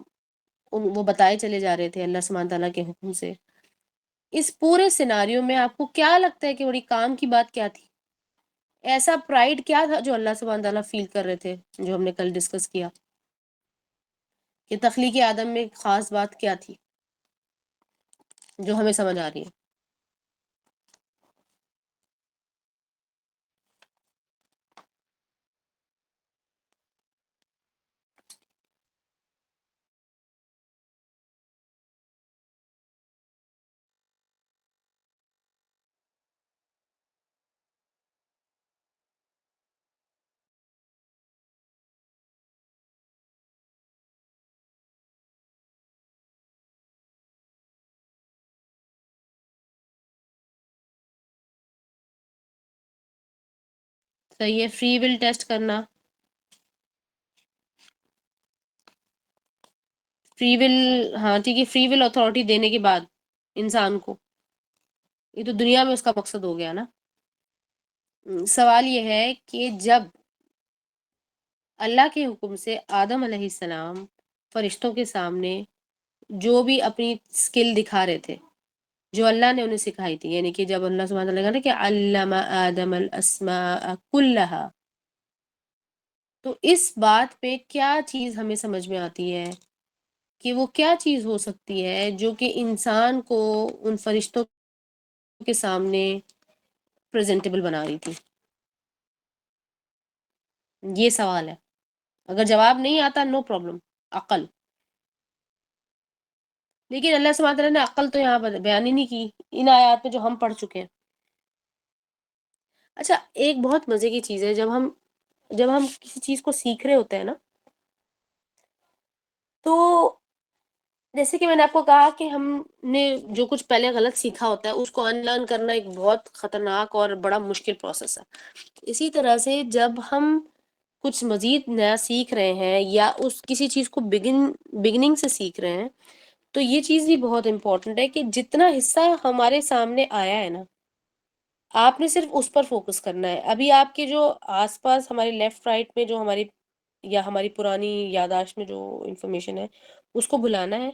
وہ بتائے چلے جا رہے تھے اللہ سبحانہ تعالیٰ کے حکم سے، اس پورے سیناریو میں آپ کو کیا لگتا ہے کہ بڑی کام کی بات کیا تھی؟ ایسا پرائیڈ کیا تھا جو اللہ سبحانہ تعالیٰ فیل کر رہے تھے، جو ہم نے کل ڈسکس کیا کہ تخلیق آدم میں خاص بات کیا تھی جو ہمیں سمجھ آ رہی ہے؟ صحیح ہے، فری ول ٹیسٹ کرنا. فری ول، ہاں ٹھیک ہے، فری ول اتھارٹی دینے کے بعد انسان کو، یہ تو دنیا میں اس کا مقصد ہو گیا نا۔ سوال یہ ہے کہ جب اللہ کے حکم سے آدم علیہ السلام فرشتوں کے سامنے جو بھی اپنی اسکل دکھا رہے تھے، جو اللہ نے انہیں سکھائی تھی، یعنی کہ جب اللہ سبحانہ وتعالیٰ نے کہا کہ علم آدم الاسماء کلہا، تو اس بات پہ کیا چیز ہمیں سمجھ میں آتی ہے کہ وہ کیا چیز ہو سکتی ہے جو کہ انسان کو ان فرشتوں کے سامنے پریزنٹیبل بنا رہی تھی؟ یہ سوال ہے، اگر جواب نہیں آتا نو پرابلم، عقل۔ لیکن اللہ سبحانہ وتعالیٰ نے عقل تو یہاں بیان ہی نہیں کی ان آیات میں جو ہم پڑھ چکے ہیں۔ اچھا، ایک بہت مزے کی چیز ہے، جب ہم کسی چیز کو سیکھ رہے ہوتے ہیں نا، تو جیسے کہ میں نے آپ کو کہا کہ ہم نے جو کچھ پہلے غلط سیکھا ہوتا ہے اس کو ان لرن کرنا ایک بہت خطرناک اور بڑا مشکل پروسیس ہے۔ اسی طرح سے جب ہم کچھ مزید نیا سیکھ رہے ہیں یا اس کسی چیز کو بگننگ سے سیکھ رہے ہیں، تو یہ چیز بھی بہت امپورٹنٹ ہے کہ جتنا حصہ ہمارے سامنے آیا ہے نا، آپ نے صرف اس پر فوکس کرنا ہے۔ ابھی آپ کے جو آس پاس ہمارے لیفٹ رائٹ میں جو ہماری پرانی یادداشت میں جو انفارمیشن ہے اس کو بھلانا ہے،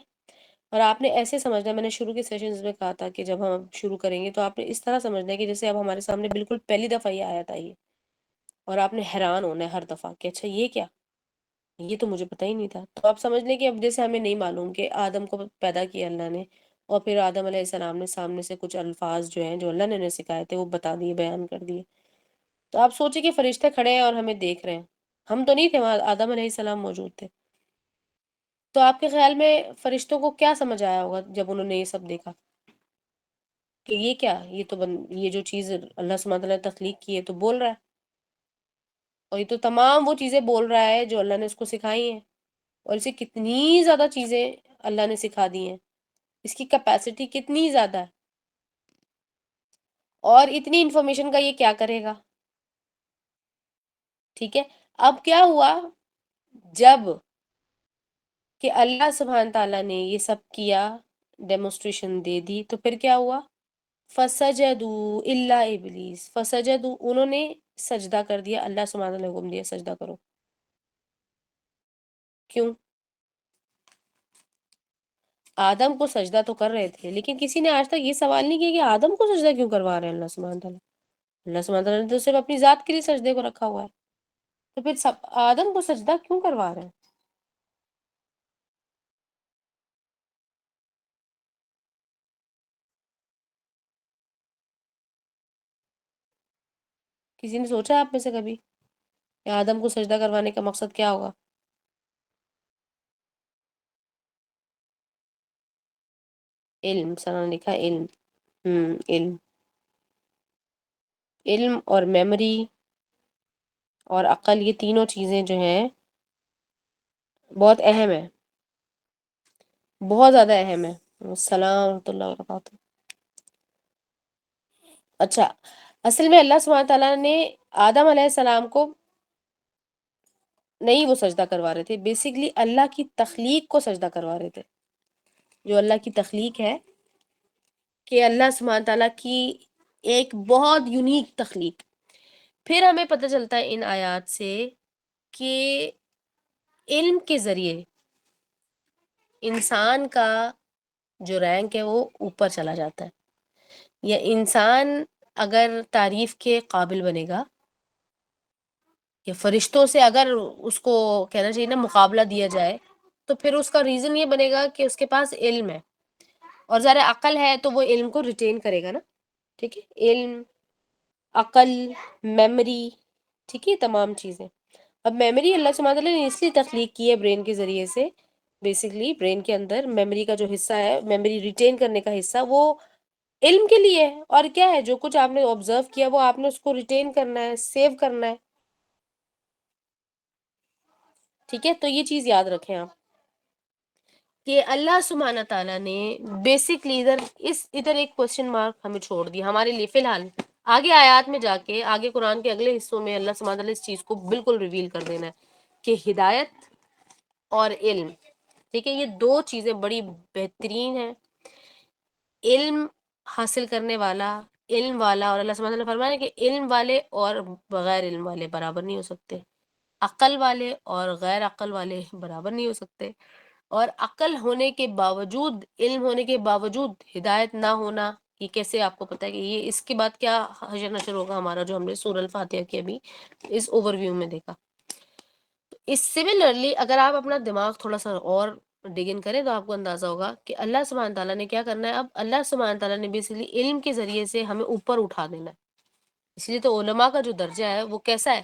اور آپ نے ایسے سمجھنا ہے، میں نے شروع کے سیشنز میں کہا تھا کہ جب ہم شروع کریں گے تو آپ نے اس طرح سمجھنا ہے کہ جیسے اب ہمارے سامنے بالکل پہلی دفعہ یہ آیت آئی ہے، اور آپ نے حیران ہونا ہے ہر دفعہ کہ اچھا یہ کیا، یہ تو مجھے پتہ ہی نہیں تھا۔ تو آپ سمجھ لیں کہ اب جیسے ہمیں نہیں معلوم کہ آدم کو پیدا کیا اللہ نے، اور پھر آدم علیہ السلام نے سامنے سے کچھ الفاظ جو ہیں جو اللہ نے انہیں سکھائے تھے وہ بتا دیے، بیان کر دیے۔ تو آپ سوچیں کہ فرشتے کھڑے ہیں اور ہمیں دیکھ رہے ہیں، ہم تو نہیں تھے وہاں، آدم علیہ السلام موجود تھے۔ تو آپ کے خیال میں فرشتوں کو کیا سمجھ آیا ہوگا جب انہوں نے یہ سب دیکھا کہ یہ کیا، یہ تو یہ جو چیز اللہ سبحانہ وتعالیٰ نے تخلیق کی ہے تو بول رہا ہے، اور یہ تو تمام وہ چیزیں بول رہا ہے جو اللہ نے اس کو سکھائی ہیں، اور اسے کتنی زیادہ چیزیں اللہ نے سکھا دی ہیں، اس کی کیپیسٹی کتنی زیادہ ہے، اور اتنی انفارمیشن کا یہ کیا کرے گا؟ ٹھیک ہے، اب کیا ہوا جب کہ اللہ سبحانہ تعالیٰ نے یہ سب کیا، ڈیمونسٹریشن دے دی، تو پھر کیا ہوا؟ فسجدوا الا ابلیس، فسجدوا، انہوں نے سجدہ کر دیا، اللہ سبحانہ تعالیٰ نے حکم دیا سجدہ کرو۔ کیوں؟ آدم کو سجدہ تو کر رہے تھے، لیکن کسی نے آج تک یہ سوال نہیں کیا کہ آدم کو سجدہ کیوں کروا رہے ہیں اللہ سبحانہ تعالیٰ؟ اللہ سبحانہ تعالیٰ نے تو صرف اپنی ذات کے لیے سجدے کو رکھا ہوا ہے، تو پھر سب آدم کو سجدہ کیوں کروا رہے ہیں؟ کسی نے سوچا آپ میں سے کبھی کہ آدم کو سجدہ کروانے کا مقصد کیا ہوگا؟ علم، سنا لکھا علم، علم، علم اور میموری اور عقل، یہ تینوں چیزیں جو ہیں بہت اہم ہے، بہت زیادہ اہم ہے۔ السلام ورحمۃ اللہ وبرکاتہ۔ اچھا، اصل میں اللہ سبحانہ تعالیٰ نے آدم علیہ السلام کو نہیں وہ سجدہ کروا رہے تھے، بیسیکلی اللہ کی تخلیق کو سجدہ کروا رہے تھے، جو اللہ کی تخلیق ہے، کہ اللہ سبحانہ تعالیٰ کی ایک بہت یونیک تخلیق۔ پھر ہمیں پتہ چلتا ہے ان آیات سے کہ علم کے ذریعے انسان کا جو رینک ہے وہ اوپر چلا جاتا ہے، یا انسان اگر تعریف کے قابل بنے گا، یا فرشتوں سے اگر اس کو کہنا چاہیے نا مقابلہ دیا جائے، تو پھر اس کا ریزن یہ بنے گا کہ اس کے پاس علم ہے، اور ذرا عقل ہے تو وہ علم کو ریٹین کرے گا نا۔ ٹھیک ہے، علم، عقل، میموری، ٹھیک ہے، تمام چیزیں۔ اب میموری اللہ سبحانہ وتعالیٰ نے اس لیے تخلیق کی ہے برین کے ذریعے سے، بیسیکلی برین کے اندر میموری کا جو حصہ ہے، میموری ریٹین کرنے کا حصہ، وہ علم کے لیے ہے، اور کیا ہے جو کچھ آپ نے آبزرو کیا وہ آپ نے اس کو ریٹین کرنا ہے، سیو کرنا ہے۔ ٹھیک ہے، تو یہ چیز یاد رکھیں آپ کہ اللہ سبحانہ تعالیٰ نے بیسکلی ادھر ایک کوشچن مارک ہمیں چھوڑ دیا ہمارے لیے فی الحال۔ آگے آیات میں جا کے، آگے قرآن کے اگلے حصوں میں اللہ سبحانہ تعالیٰ اس چیز کو بالکل ریویل کر دینا ہے کہ ہدایت اور علم ٹھیک ہے، یہ 2 چیزیں بڑی بہترین ہیں۔ علم حاصل کرنے والا، علم والا، اور اللہ سبحانہ وتعالیٰ نے فرمایا کہ علم والے اور بغیر علم والے برابر نہیں ہو سکتے، عقل والے اور غیر عقل والے برابر نہیں ہو سکتے، اور عقل ہونے کے باوجود، علم ہونے کے باوجود ہدایت نہ ہونا، یہ کیسے آپ کو پتہ ہے کہ یہ اس کے بعد کیا حشر نشر ہوگا ہمارا، جو ہم نے سورہ الفاتحہ کی ابھی اس اوور ویو میں دیکھا۔ اس سملرلی اگر آپ اپنا دماغ تھوڑا سا اور ڈگ ان کریں تو آپ کو اندازہ ہوگا کہ اللہ سبحانہ تعالیٰ نے کیا کرنا ہے۔ اب اللہ سبحانہ تعالیٰ نے بیسیکلی علم کے ذریعے سے ہمیں اوپر اٹھا دینا ہے، اس لیے تو علماء کا جو درجہ ہے وہ کیسا ہے؟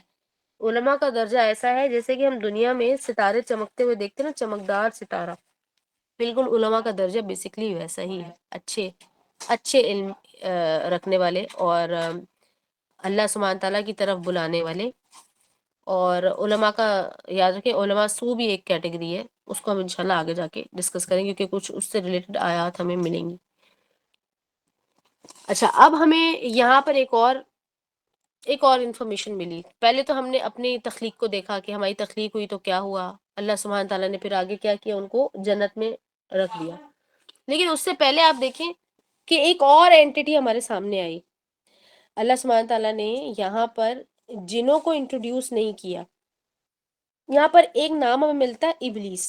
علماء کا درجہ ایسا ہے جیسے کہ ہم دنیا میں ستارے چمکتے ہوئے دیکھتے ہیں نا، چمکدار ستارہ، بالکل علماء کا درجہ بیسیکلی ویسا ہی ہے، اچھے علم رکھنے والے، اور اللہ سبحانہ تعالیٰ کی طرف بلانے والے۔ اور علماء کا یاد رکھیں، علماء سو بھی ایک کیٹیگری ہے، اس کو ہم انشاءاللہ آگے جا کے ڈسکس کریں گے کیونکہ کچھ اس سے ریلیٹڈ آیات ہمیں ملیں گی۔ اچھا، اب ہمیں یہاں پر ایک اور انفارمیشن ملی۔ پہلے تو ہم نے اپنی تخلیق کو دیکھا کہ ہماری تخلیق ہوئی تو کیا ہوا، اللہ سبحانہ تعالیٰ نے پھر آگے کیا کیا، ان کو جنت میں رکھ دیا۔ لیکن اس سے پہلے آپ دیکھیں کہ ایک اور اینٹیٹی ہمارے سامنے آئی۔ اللہ سبحانہ تعالیٰ نے یہاں پر جنوں کو انٹروڈیوس نہیں کیا۔ یہاں پر ایک نام ہمیں ملتا ہے ابلیس،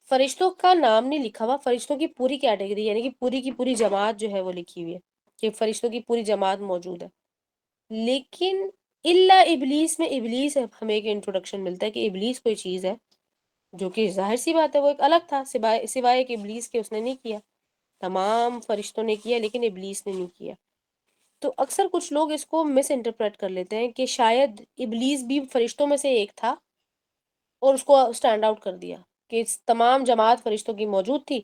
فرشتوں کا نام نہیں لکھا ہوا، فرشتوں کی پوری کیٹیگری یعنی کہ پوری کی پوری جماعت جو ہے وہ لکھی ہوئی ہے کہ فرشتوں کی پوری جماعت موجود ہے، لیکن الا ابلیس میں ابلیس ہمیں ایک انٹروڈکشن ملتا ہے کہ ابلیس کوئی چیز ہے جو کہ ظاہر سی بات ہے وہ ایک الگ تھا، سوائے کہ ابلیس کے اس نے نہیں کیا، تمام فرشتوں نے کیا لیکن ابلیس نے نہیں کیا۔ تو اکثر کچھ لوگ اس کو مس انٹرپریٹ کر لیتے ہیں کہ شاید ابلیس بھی فرشتوں میں سے ایک تھا اور اس کو اسٹینڈ آؤٹ کر دیا کہ تمام جماعت فرشتوں کی موجود تھی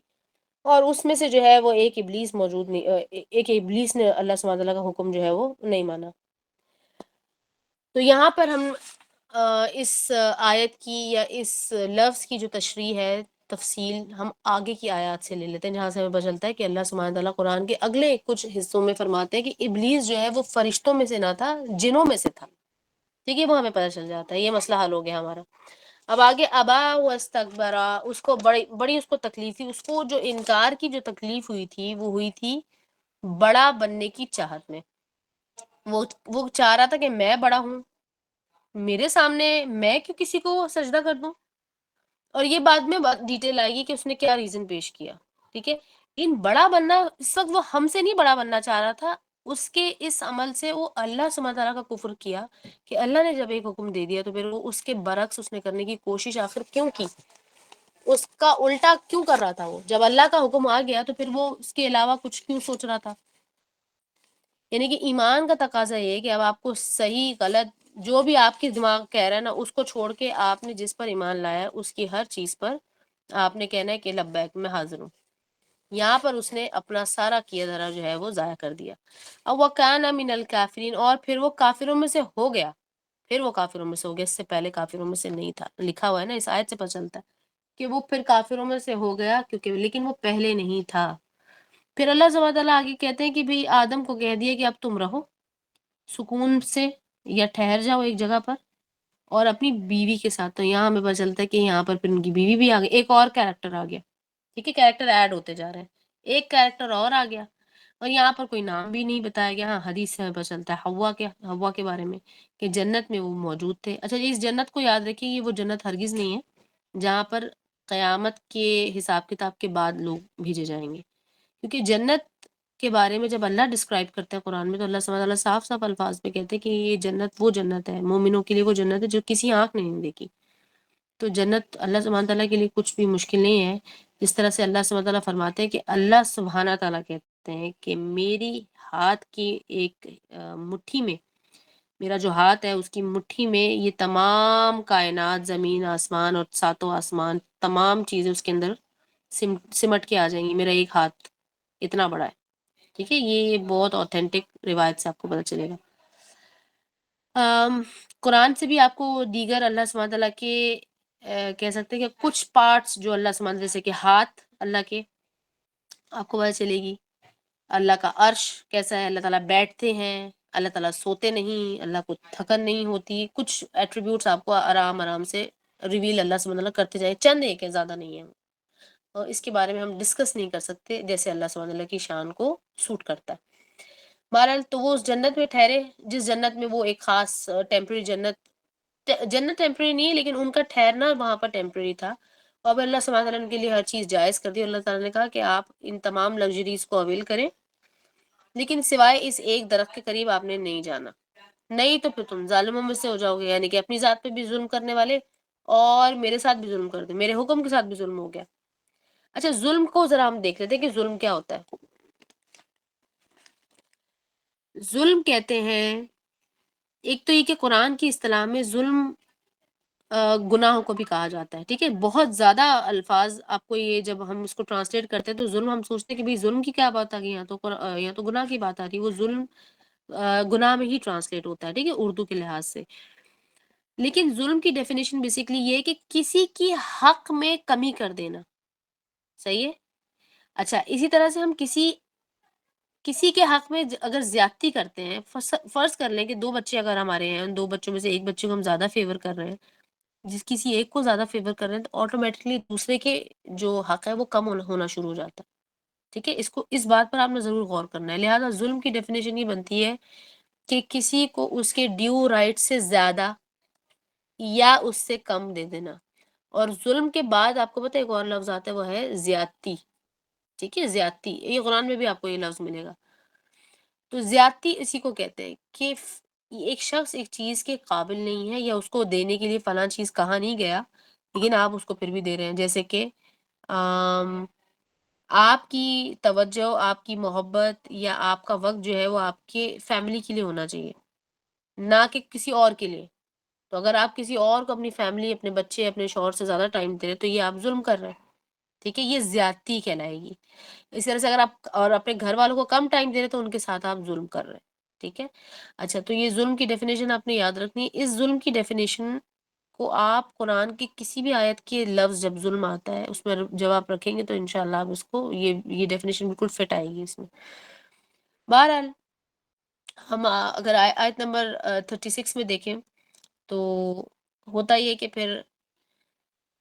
اور اس میں سے جو ہے وہ ایک ابلیس موجود نہیں، ایک ابلیس نے اللہ سبحانہ تعالیٰ کا حکم جو ہے وہ نہیں مانا۔ تو یہاں پر ہم اس آیت کی یا اس لفظ کی جو تشریح ہے، تفصیل ہم آگے کی آیات سے لے لیتے ہیں، جہاں سے ہمیں پتہ چلتا ہے کہ اللہ سبحانہ تعالیٰ قرآن کے اگلے کچھ حصوں میں فرماتے ہیں کہ ابلیس جو ہے وہ فرشتوں میں سے نہ تھا، جنوں میں سے تھا۔ ٹھیک ہے، وہ ہمیں پتہ چل جاتا ہے، یہ مسئلہ حل ہو گیا ہمارا۔ اب آگے ابا واستکبرا، اس کو بڑی اس کو تکلیف تھی، اس کو جو انکار کی جو تکلیف ہوئی تھی وہ ہوئی تھی بڑا بننے کی چاہت میں۔ وہ چاہ رہا تھا کہ میں بڑا ہوں، میرے سامنے میں کیوں کسی کو سجدہ کر دوں، اور یہ بعد میں ڈیٹیل آئے گی کہ اس نے کیا ریزن پیش کیا۔ ٹھیک ہے، لیکن بڑا بننا اس وقت وہ ہم سے نہیں بڑا بننا چاہ رہا تھا، اس کے اس عمل سے وہ اللہ سبحانہ تعالیٰ کا کفر کیا کہ اللہ نے جب ایک حکم دے دیا تو پھر وہ اس کے برعکس اس نے کرنے کی کوشش آخر کیوں کی، اس کا الٹا کیوں کر رہا تھا۔ وہ جب اللہ کا حکم آ گیا تو پھر وہ اس کے علاوہ کچھ کیوں سوچ رہا تھا۔ یعنی کہ ایمان کا تقاضا یہ ہے کہ اب آپ کو صحیح غلط جو بھی آپ کی دماغ کہہ رہا ہے نا، اس کو چھوڑ کے آپ نے جس پر ایمان لایا ہے اس کی ہر چیز پر آپ نے کہنا ہے کہ لبیک میں حاضر ہوں۔ یہاں پر اس نے اپنا سارا کیا دھرا جو ہے وہ ضائع کر دیا۔ اب وَكَانَ مِنَ الْكَافِرِينَ، اور پھر وہ کافروں میں سے ہو گیا، اس سے پہلے کافروں میں سے نہیں تھا، لکھا ہوا ہے نا، اس آیت سے پتہ چلتا ہے کہ وہ پھر کافروں میں سے ہو گیا کیونکہ لیکن وہ پہلے نہیں تھا۔ پھر اللہ سبحانہ تعالیٰ آگے کہتے ہیں کہ بھئی آدم کو کہہ دیا کہ اب تم رہو سکون سے یا ٹھہر جاؤ ایک جگہ پر اور اپنی بیوی کے ساتھ۔ تو یہاں ہمیں پتہ چلتا ہے کہ یہاں پر پھر ان کی بیوی بھی آ گئی، ایک اور کیریکٹر آ گیا۔ ٹھیک ہے، کیریکٹر ایڈ ہوتے جا رہے ہیں، ایک کیریکٹر اور آ گیا، اور یہاں پر کوئی نام بھی نہیں بتایا گیا۔ ہاں، حدیث سے ہمیں پتہ چلتا ہے حوا کے بارے میں کہ جنت میں وہ موجود تھے۔ اچھا جی، اس جنت کو یاد رکھیے، یہ وہ جنت ہرگز نہیں ہے جہاں پر قیامت کے حساب کتاب کے بعد لوگ بھیجے جائیں گے، کیونکہ جنت کے بارے میں جب اللہ ڈسکرائب کرتے ہیں قرآن میں تو اللہ سبحانہ تعالیٰ صاف صاف الفاظ میں کہتے ہیں کہ یہ جنت وہ جنت ہے، مومنوں کے لیے وہ جنت ہے جو کسی آنکھ نے نہیں دیکھی۔ تو جنت اللہ سبحانہ تعالیٰ کے لیے کچھ بھی مشکل نہیں ہے، جس طرح سے اللہ سبحانہ تعالیٰ فرماتے ہیں کہ اللہ سبحانہ تعالیٰ کہتے ہیں کہ میری ہاتھ کی ایک مٹھی میں، میرا جو ہاتھ ہے اس کی مٹھی میں یہ تمام کائنات، زمین آسمان اور ساتوں آسمان، تمام چیزیں اس کے اندر سمٹ کے آ جائیں گی، میرا ایک ہاتھ اتنا بڑا ہے۔ ٹھیک ہے، یہ بہت اوتھینٹک روایت سے آپ کو پتہ چلے گا۔ قرآن سے بھی آپ کو دیگر اللہ سبحانہ تعالیٰ کے کہہ سکتے ہیں کہ کچھ پارٹس جو اللہ سبحانہ، جیسے کہ ہاتھ اللہ کے آپ کو پتہ چلے گی، اللہ کا عرش کیسا ہے، اللہ تعالیٰ بیٹھتے ہیں، اللہ تعالیٰ سوتے نہیں، اللہ کو تھکن نہیں ہوتی، کچھ ایٹریبیوٹس آپ کو آرام سے ریویل اللہ سبحانہ وتعالیٰ کرتے جائیں، چند ایک ہے، زیادہ نہیں ہے، اور اس کے بارے میں ہم ڈسکس نہیں کر سکتے جیسے اللہ سبحانہ وتعالیٰ کی شان کو سوٹ کرتا ہے۔ بہرحال تو وہ اس جنت میں ٹھہرے جس جنت میں وہ ایک خاص ٹیمپرری جنت ٹیمپرری نہیں ہے، لیکن ان کا ٹھہرنا وہاں پر ٹیمپرری تھا، اور اب اللہ سبحانہ تعالیٰ نے ان کے لیے ہر چیز جائز کر دی۔ اللہ تعالیٰ نے کہا کہ آپ ان تمام لگژریز کو اویل کریں، لیکن سوائے اس ایک درخت کے قریب آپ نے نہیں جانا، نہیں تو پھر تم ظالموں میں سے ہو جاؤ گے، یعنی کہ اپنی ذات پہ بھی ظلم کرنے والے اور میرے ساتھ بھی ظلم کر دے، میرے حکم کے ساتھ بھی ظلم ہو گیا۔ اچھا، ظلم کو ذرا ہم دیکھ لیتے ہیں کہ ظلم کیا ہوتا ہے۔ ظلم کہتے ہیں، ایک تو یہ کہ قرآن کی اصطلاح میں ظلم گناہوں کو بھی کہا جاتا ہے، ٹھیک ہے، بہت زیادہ الفاظ آپ کو یہ جب ہم اس کو ٹرانسلیٹ کرتے ہیں تو ظلم ہم سوچتے ہیں کہ بھئی ظلم کی کیا بات آ گئی، یہاں تو گناہ کی بات آ رہی ہے، وہ ظلم گناہ میں ہی ٹرانسلیٹ ہوتا ہے، ٹھیک ہے، اردو کے لحاظ سے۔ لیکن ظلم کی ڈیفینیشن بیسیکلی یہ ہے کہ کسی کی حق میں کمی کر دینا، صحیح ہے۔ اچھا، اسی طرح سے ہم کسی کے حق میں اگر زیادتی کرتے ہیں، فرض کر لیں کہ دو بچے اگر ہمارے ہیں، ان دو بچوں میں سے ایک بچے کو ہم زیادہ فیور کر رہے ہیں، کسی ایک کو زیادہ فیور کر رہے ہیں، تو آٹومیٹکلی دوسرے کے جو حق ہے وہ کم ہونا شروع ہو جاتا ہے، ٹھیک ہے، اس بات پر آپ نے ضرور غور کرنا ہے۔ لہٰذا ظلم کی ڈیفینیشن یہ بنتی ہے کہ کسی کو اس کے ڈیو رائٹ سے زیادہ یا اس سے کم دے دینا، اور ظلم کے بعد آپ کو پتہ ہے ایک اور لفظ آتا ہے، وہ ہے زیادتی، ٹھیک ہے، زیادتی، یہ قرآن میں بھی آپ کو یہ لفظ ملے گا۔ تو زیادتی اسی کو کہتے ہیں کہ ایک شخص ایک چیز کے قابل نہیں ہے، یا اس کو دینے کے لیے فلاں چیز کہا نہیں گیا، لیکن آپ اس کو پھر بھی دے رہے ہیں، جیسے کہ آپ کی توجہ، آپ کی محبت یا آپ کا وقت جو ہے وہ آپ کے فیملی کے لیے ہونا چاہیے، نہ کہ کسی اور کے لیے۔ تو اگر آپ کسی اور کو، اپنی فیملی، اپنے بچے، اپنے شوہر سے زیادہ ٹائم دے رہے تو یہ آپ ظلم کر رہے ہیں، ٹھیک ہے، یہ زیادتی کہلائے گی۔ اس طرح سے اگر آپ اور اپنے گھر والوں کو کم ٹائم دے رہے تو ان کے ساتھ آپ ظلم کر رہے ہیں، ٹھیک ہے۔ اچھا، تو یہ ظلم کی ڈیفینیشن آپ نے یاد رکھنی ہے۔ اس ظلم کی ڈیفینیشن کو آپ قرآن کی کسی بھی آیت کے لفظ جب ظلم آتا ہے اس میں جب آپ رکھیں گے تو انشاءاللہ آپ اس کو یہ ڈیفینیشن بالکل فٹ آئے گی اس میں۔ بہرحال ہم اگر آیت نمبر 36 میں دیکھیں تو ہوتا یہ کہ پھر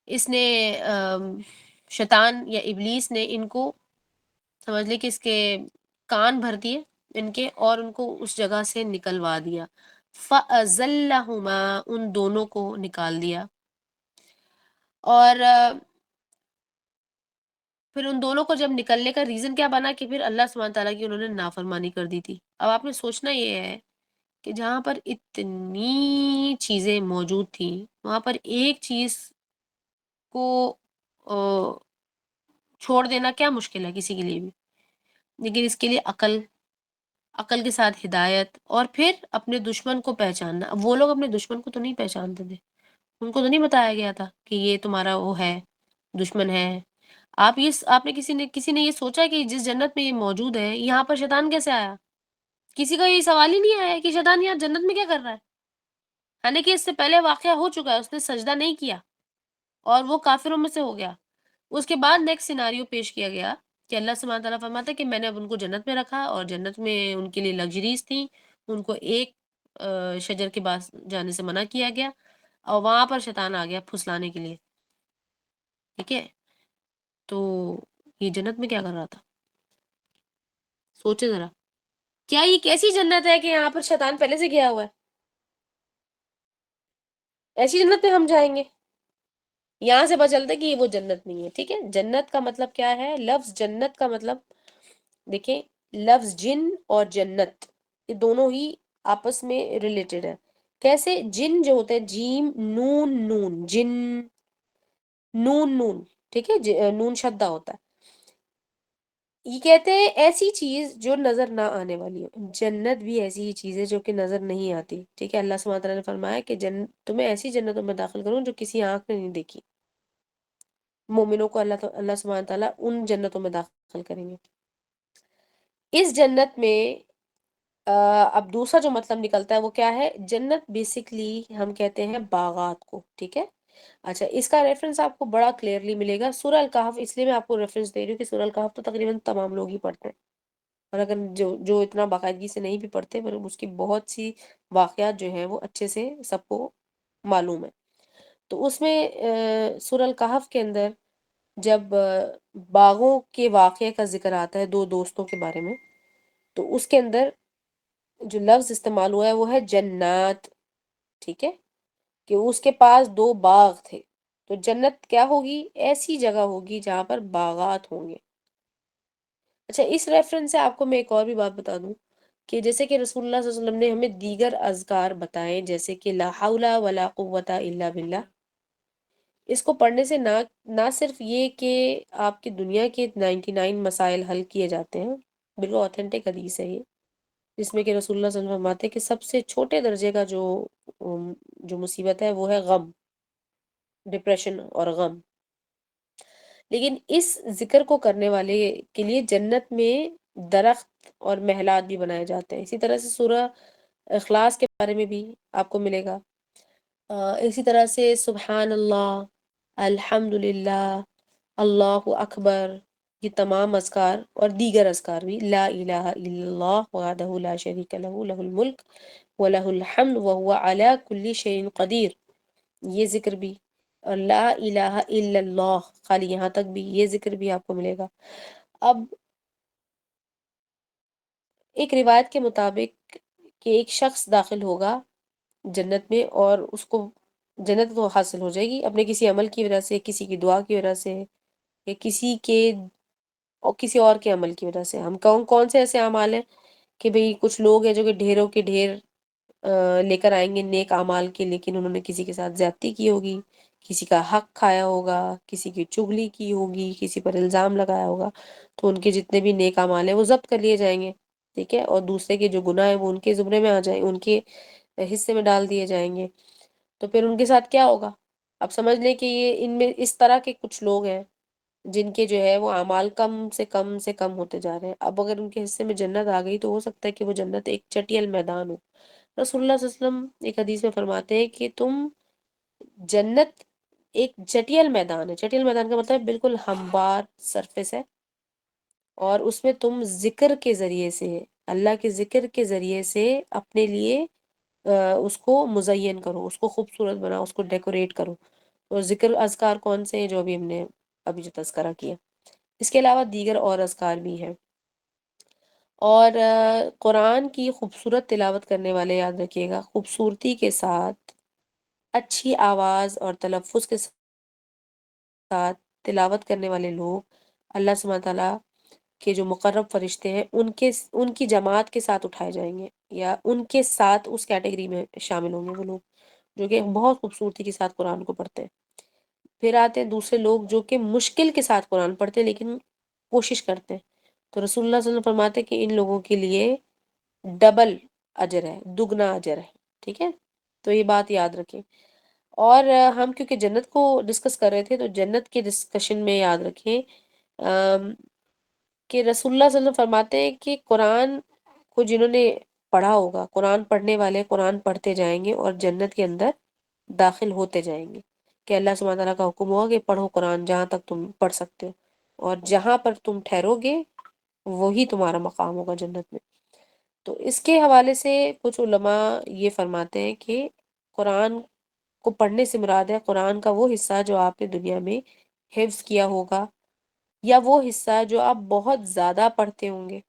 اس نے شیطان یا ابلیس نے ان کو سمجھ لے کہ اس کے کان بھر دیے ان کے، اور ان کو اس جگہ سے نکلوا دیا، فَأَزَلَّهُمَا، ان دونوں کو نکال دیا، اور پھر ان دونوں کو جب نکلنے کا ریزن کیا بنا کہ پھر اللہ سبحانہ تعالیٰ کی انہوں نے نافرمانی کر دی تھی۔ اب آپ نے سوچنا یہ ہے کہ جہاں پر اتنی چیزیں موجود تھیں وہاں پر ایک چیز کو چھوڑ دینا کیا مشکل ہے کسی کے لیے بھی، لیکن اس کے لیے عقل کے ساتھ ہدایت، اور پھر اپنے دشمن کو پہچاننا۔ اب وہ لوگ اپنے دشمن کو تو نہیں پہچانتے تھے، ان کو تو نہیں بتایا گیا تھا کہ یہ تمہارا وہ ہے، دشمن ہے۔ آپ نے کسی نے یہ سوچا کہ جس جنت میں یہ موجود ہے یہاں پر شیطان کیسے آیا؟ کسی کا یہ سوال ہی نہیں آیا کہ شیطان یہاں جنت میں کیا کر رہا ہے، حالانکہ اس سے پہلے واقعہ ہو چکا ہے، اس نے سجدہ نہیں کیا اور وہ کافروں میں سے ہو گیا۔ اس کے بعد نیکسٹ سیناریو پیش کیا گیا کہ اللہ سبحانہ تعالیٰ فرماتا ہے کہ میں نے اب ان کو جنت میں رکھا، اور جنت میں ان کے لیے لگژریز تھیں، ان کو ایک شجر کے پاس جانے سے منع کیا گیا، اور وہاں پر شیطان آ گیا پھسلانے کے لیے، ٹھیک ہے۔ تو یہ جنت میں کیا کر رہا تھا؟ سوچے ذرا، کیا یہ کیسی جنت ہے کہ یہاں پر شیطان پہلے سے گیا ہوا ہے؟ ایسی جنت میں ہم جائیں گے؟ یہاں سے پتہ چلتا ہے کہ یہ وہ جنت نہیں ہے، ٹھیک ہے۔ جنت کا مطلب کیا ہے؟ لفظ جنت کا مطلب دیکھیں، لفظ جن اور جنت یہ دونوں ہی آپس میں ریلیٹڈ ہے۔ کیسے؟ جن جو ہوتا ہے جیم نون نون، جن نون نون، ٹھیک ہے، نون شدہ ہوتا ہے۔ یہ کہتے ہیں ایسی چیز جو نظر نہ آنے والی ہو۔ جنت بھی ایسی ہی چیز ہے جو کہ نظر نہیں آتی، ٹھیک ہے۔ اللہ سبحانہ تعالیٰ نے فرمایا کہ تمہیں ایسی جنتوں میں داخل کروں جو کسی آنکھ نے نہیں دیکھی۔ مومنوں کو اللہ سبحانہ تعالیٰ ان جنتوں میں داخل کریں گے۔ اس جنت میں اب دوسرا جو مطلب نکلتا ہے وہ کیا ہے؟ جنت بیسکلی ہم کہتے ہیں باغات کو، ٹھیک ہے۔ اچھا، اس کا ریفرنس آپ کو بڑا کلیئرلی ملے گا سورہ الکہف، اس لیے میں آپ کو ریفرنس دے رہی ہوں کہ سورہ الکہف تو تقریباً تمام لوگ ہی پڑھتے ہیں، اور اگر جو اتنا باقاعدگی سے نہیں بھی پڑھتے پر اس کی بہت سی واقعات جو ہیں وہ اچھے سے سب کو معلوم ہے۔ تو اس میں سورہ الکہف کے اندر جب باغوں کے واقعے کا ذکر آتا ہے، دو دوستوں کے بارے میں، تو اس کے اندر جو لفظ استعمال ہوا ہے وہ ہے جنات، ٹھیک ہے، کہ اس کے پاس دو باغ تھے۔ تو جنت کیا ہوگی؟ ایسی جگہ ہوگی جہاں پر باغات ہوں گے۔ اچھا، اس ریفرنس سے آپ کو میں ایک اور بھی بات بتا دوں کہ جیسے کہ رسول اللہ صلی اللہ علیہ وسلم نے ہمیں دیگر اذکار بتائے، جیسے کہ لا حول ولا قوت الا باللہ، اس کو پڑھنے سے نہ صرف یہ کہ آپ کی دنیا کے 99 مسائل حل کیے جاتے ہیں، بالکل اوتھینٹک حدیث ہے یہ، جس میں کہ رسول اللہ صلی اللہ علیہ وسلم فرماتے ہیں کہ سب سے چھوٹے درجے کا جو مصیبت ہے وہ ہے غم، ڈپریشن اور غم، لیکن اس ذکر کو کرنے والے کے لیے جنت میں درخت اور محلات بھی بنائے جاتے ہیں۔ اسی طرح سے سورہ اخلاص کے بارے میں بھی آپ کو ملے گا۔ اسی طرح سے سبحان اللہ، الحمد للہ، اللہ اکبر، یہ تمام اذکار اور دیگر اذکار بھی، لا الہ الا اللہ وحدہ لا شریک لہ لہ الملک ولہ الحمد وہو علی کل شیء قدیر، یہ ذکر بھی، اور لا الہ الا اللہ، خالی یہاں تک بھی یہ ذکر بھی آپ کو ملے گا۔ اب ایک روایت کے مطابق کہ ایک شخص داخل ہوگا جنت میں اور اس کو جنت تو حاصل ہو جائے گی اپنے کسی عمل کی وجہ سے، کسی کی دعا کی وجہ سے، یا کسی اور کے عمل کی وجہ سے۔ ہم کون سے ایسے اعمال ہیں کہ بھئی کچھ لوگ ہیں جو کہ ڈھیروں کے ڈھیر لے کر آئیں گے نیک اعمال کے، لیکن انہوں نے کسی کے ساتھ زیادتی کی ہوگی، کسی کا حق کھایا ہوگا، کسی کی چغلی کی ہوگی، کسی پر الزام لگایا ہوگا، تو ان کے جتنے بھی نیک اعمال ہیں وہ ضبط کر لیے جائیں گے، ٹھیک ہے، اور دوسرے کے جو گناہ ہیں وہ ان کے زمرے میں آ جائیں، ان کے حصے میں ڈال دیے جائیں گے۔ تو پھر ان کے ساتھ کیا ہوگا؟ اب سمجھ لیں کہ یہ ان میں اس طرح کے کچھ لوگ ہیں جن کے جو ہے وہ اعمال کم سے کم سے کم ہوتے جا رہے ہیں۔ اب اگر ان کے حصے میں جنت آ گئی تو ہو سکتا ہے کہ وہ جنت ایک چٹیل میدان ہو۔ رسول اللہ صلی اللہ علیہ وسلم ایک حدیث میں فرماتے ہیں کہ جنت ایک چٹیل میدان ہے۔ چٹیل میدان کا مطلب بالکل ہموار سرفیس ہے، اور اس میں تم ذکر کے ذریعے سے، اللہ کے ذکر کے ذریعے سے اپنے لیے اس کو مزین کرو، اس کو خوبصورت بناؤ، اس کو ڈیکوریٹ کرو۔ اور ذکر اذکار کون سے ہیں؟ جو ابھی ہم نے جو تذکرہ کیا۔ اس کے علاوہ دیگر اور اذکار بھی ہیں، اور قرآن کی خوبصورت تلاوت کرنے والے یاد رکھیے گا، خوبصورتی کے ساتھ، اچھی آواز اور تلفظ کے ساتھ تلاوت کرنے والے لوگ اللہ سبحانہ تعالیٰ کے جو مقرب فرشتے ہیں ان کی جماعت کے ساتھ اٹھائے جائیں گے، یا ان کے ساتھ اس کیٹیگری میں شامل ہوں گے وہ لوگ جو کہ بہت خوبصورتی کے ساتھ قرآن کو پڑھتے ہیں۔ پھر آتے ہیں دوسرے لوگ جو کہ مشکل کے ساتھ قرآن پڑھتے ہیں لیکن کوشش کرتے ہیں، تو رسول اللہ صلی اللہ علیہ وسلم فرماتے ہیں کہ ان لوگوں کے لیے ڈبل اجر ہے، دگنا اجر ہے، ٹھیک ہے، تو یہ بات یاد رکھیں۔ اور ہم کیونکہ جنت کو ڈسکس کر رہے تھے تو جنت کے ڈسکشن میں یاد رکھیں کہ رسول اللہ صلی اللہ علیہ وسلم فرماتے ہیں کہ قرآن کو جنہوں نے پڑھا ہوگا، قرآن پڑھنے والے قرآن پڑھتے جائیں گے اور جنت کے اندر داخل ہوتے جائیں گے، کہ اللہ سبحانہ تعالیٰ کا حکم ہوگا کہ پڑھو قرآن جہاں تک تم پڑھ سکتے ہو، اور جہاں پر تم ٹھہرو گے وہی تمہارا مقام ہوگا جنت میں۔ تو اس کے حوالے سے کچھ علماء یہ فرماتے ہیں کہ قرآن کو پڑھنے سے مراد ہے قرآن کا وہ حصہ جو آپ نے دنیا میں حفظ کیا ہوگا، یا وہ حصہ جو آپ بہت زیادہ پڑھتے ہوں گے۔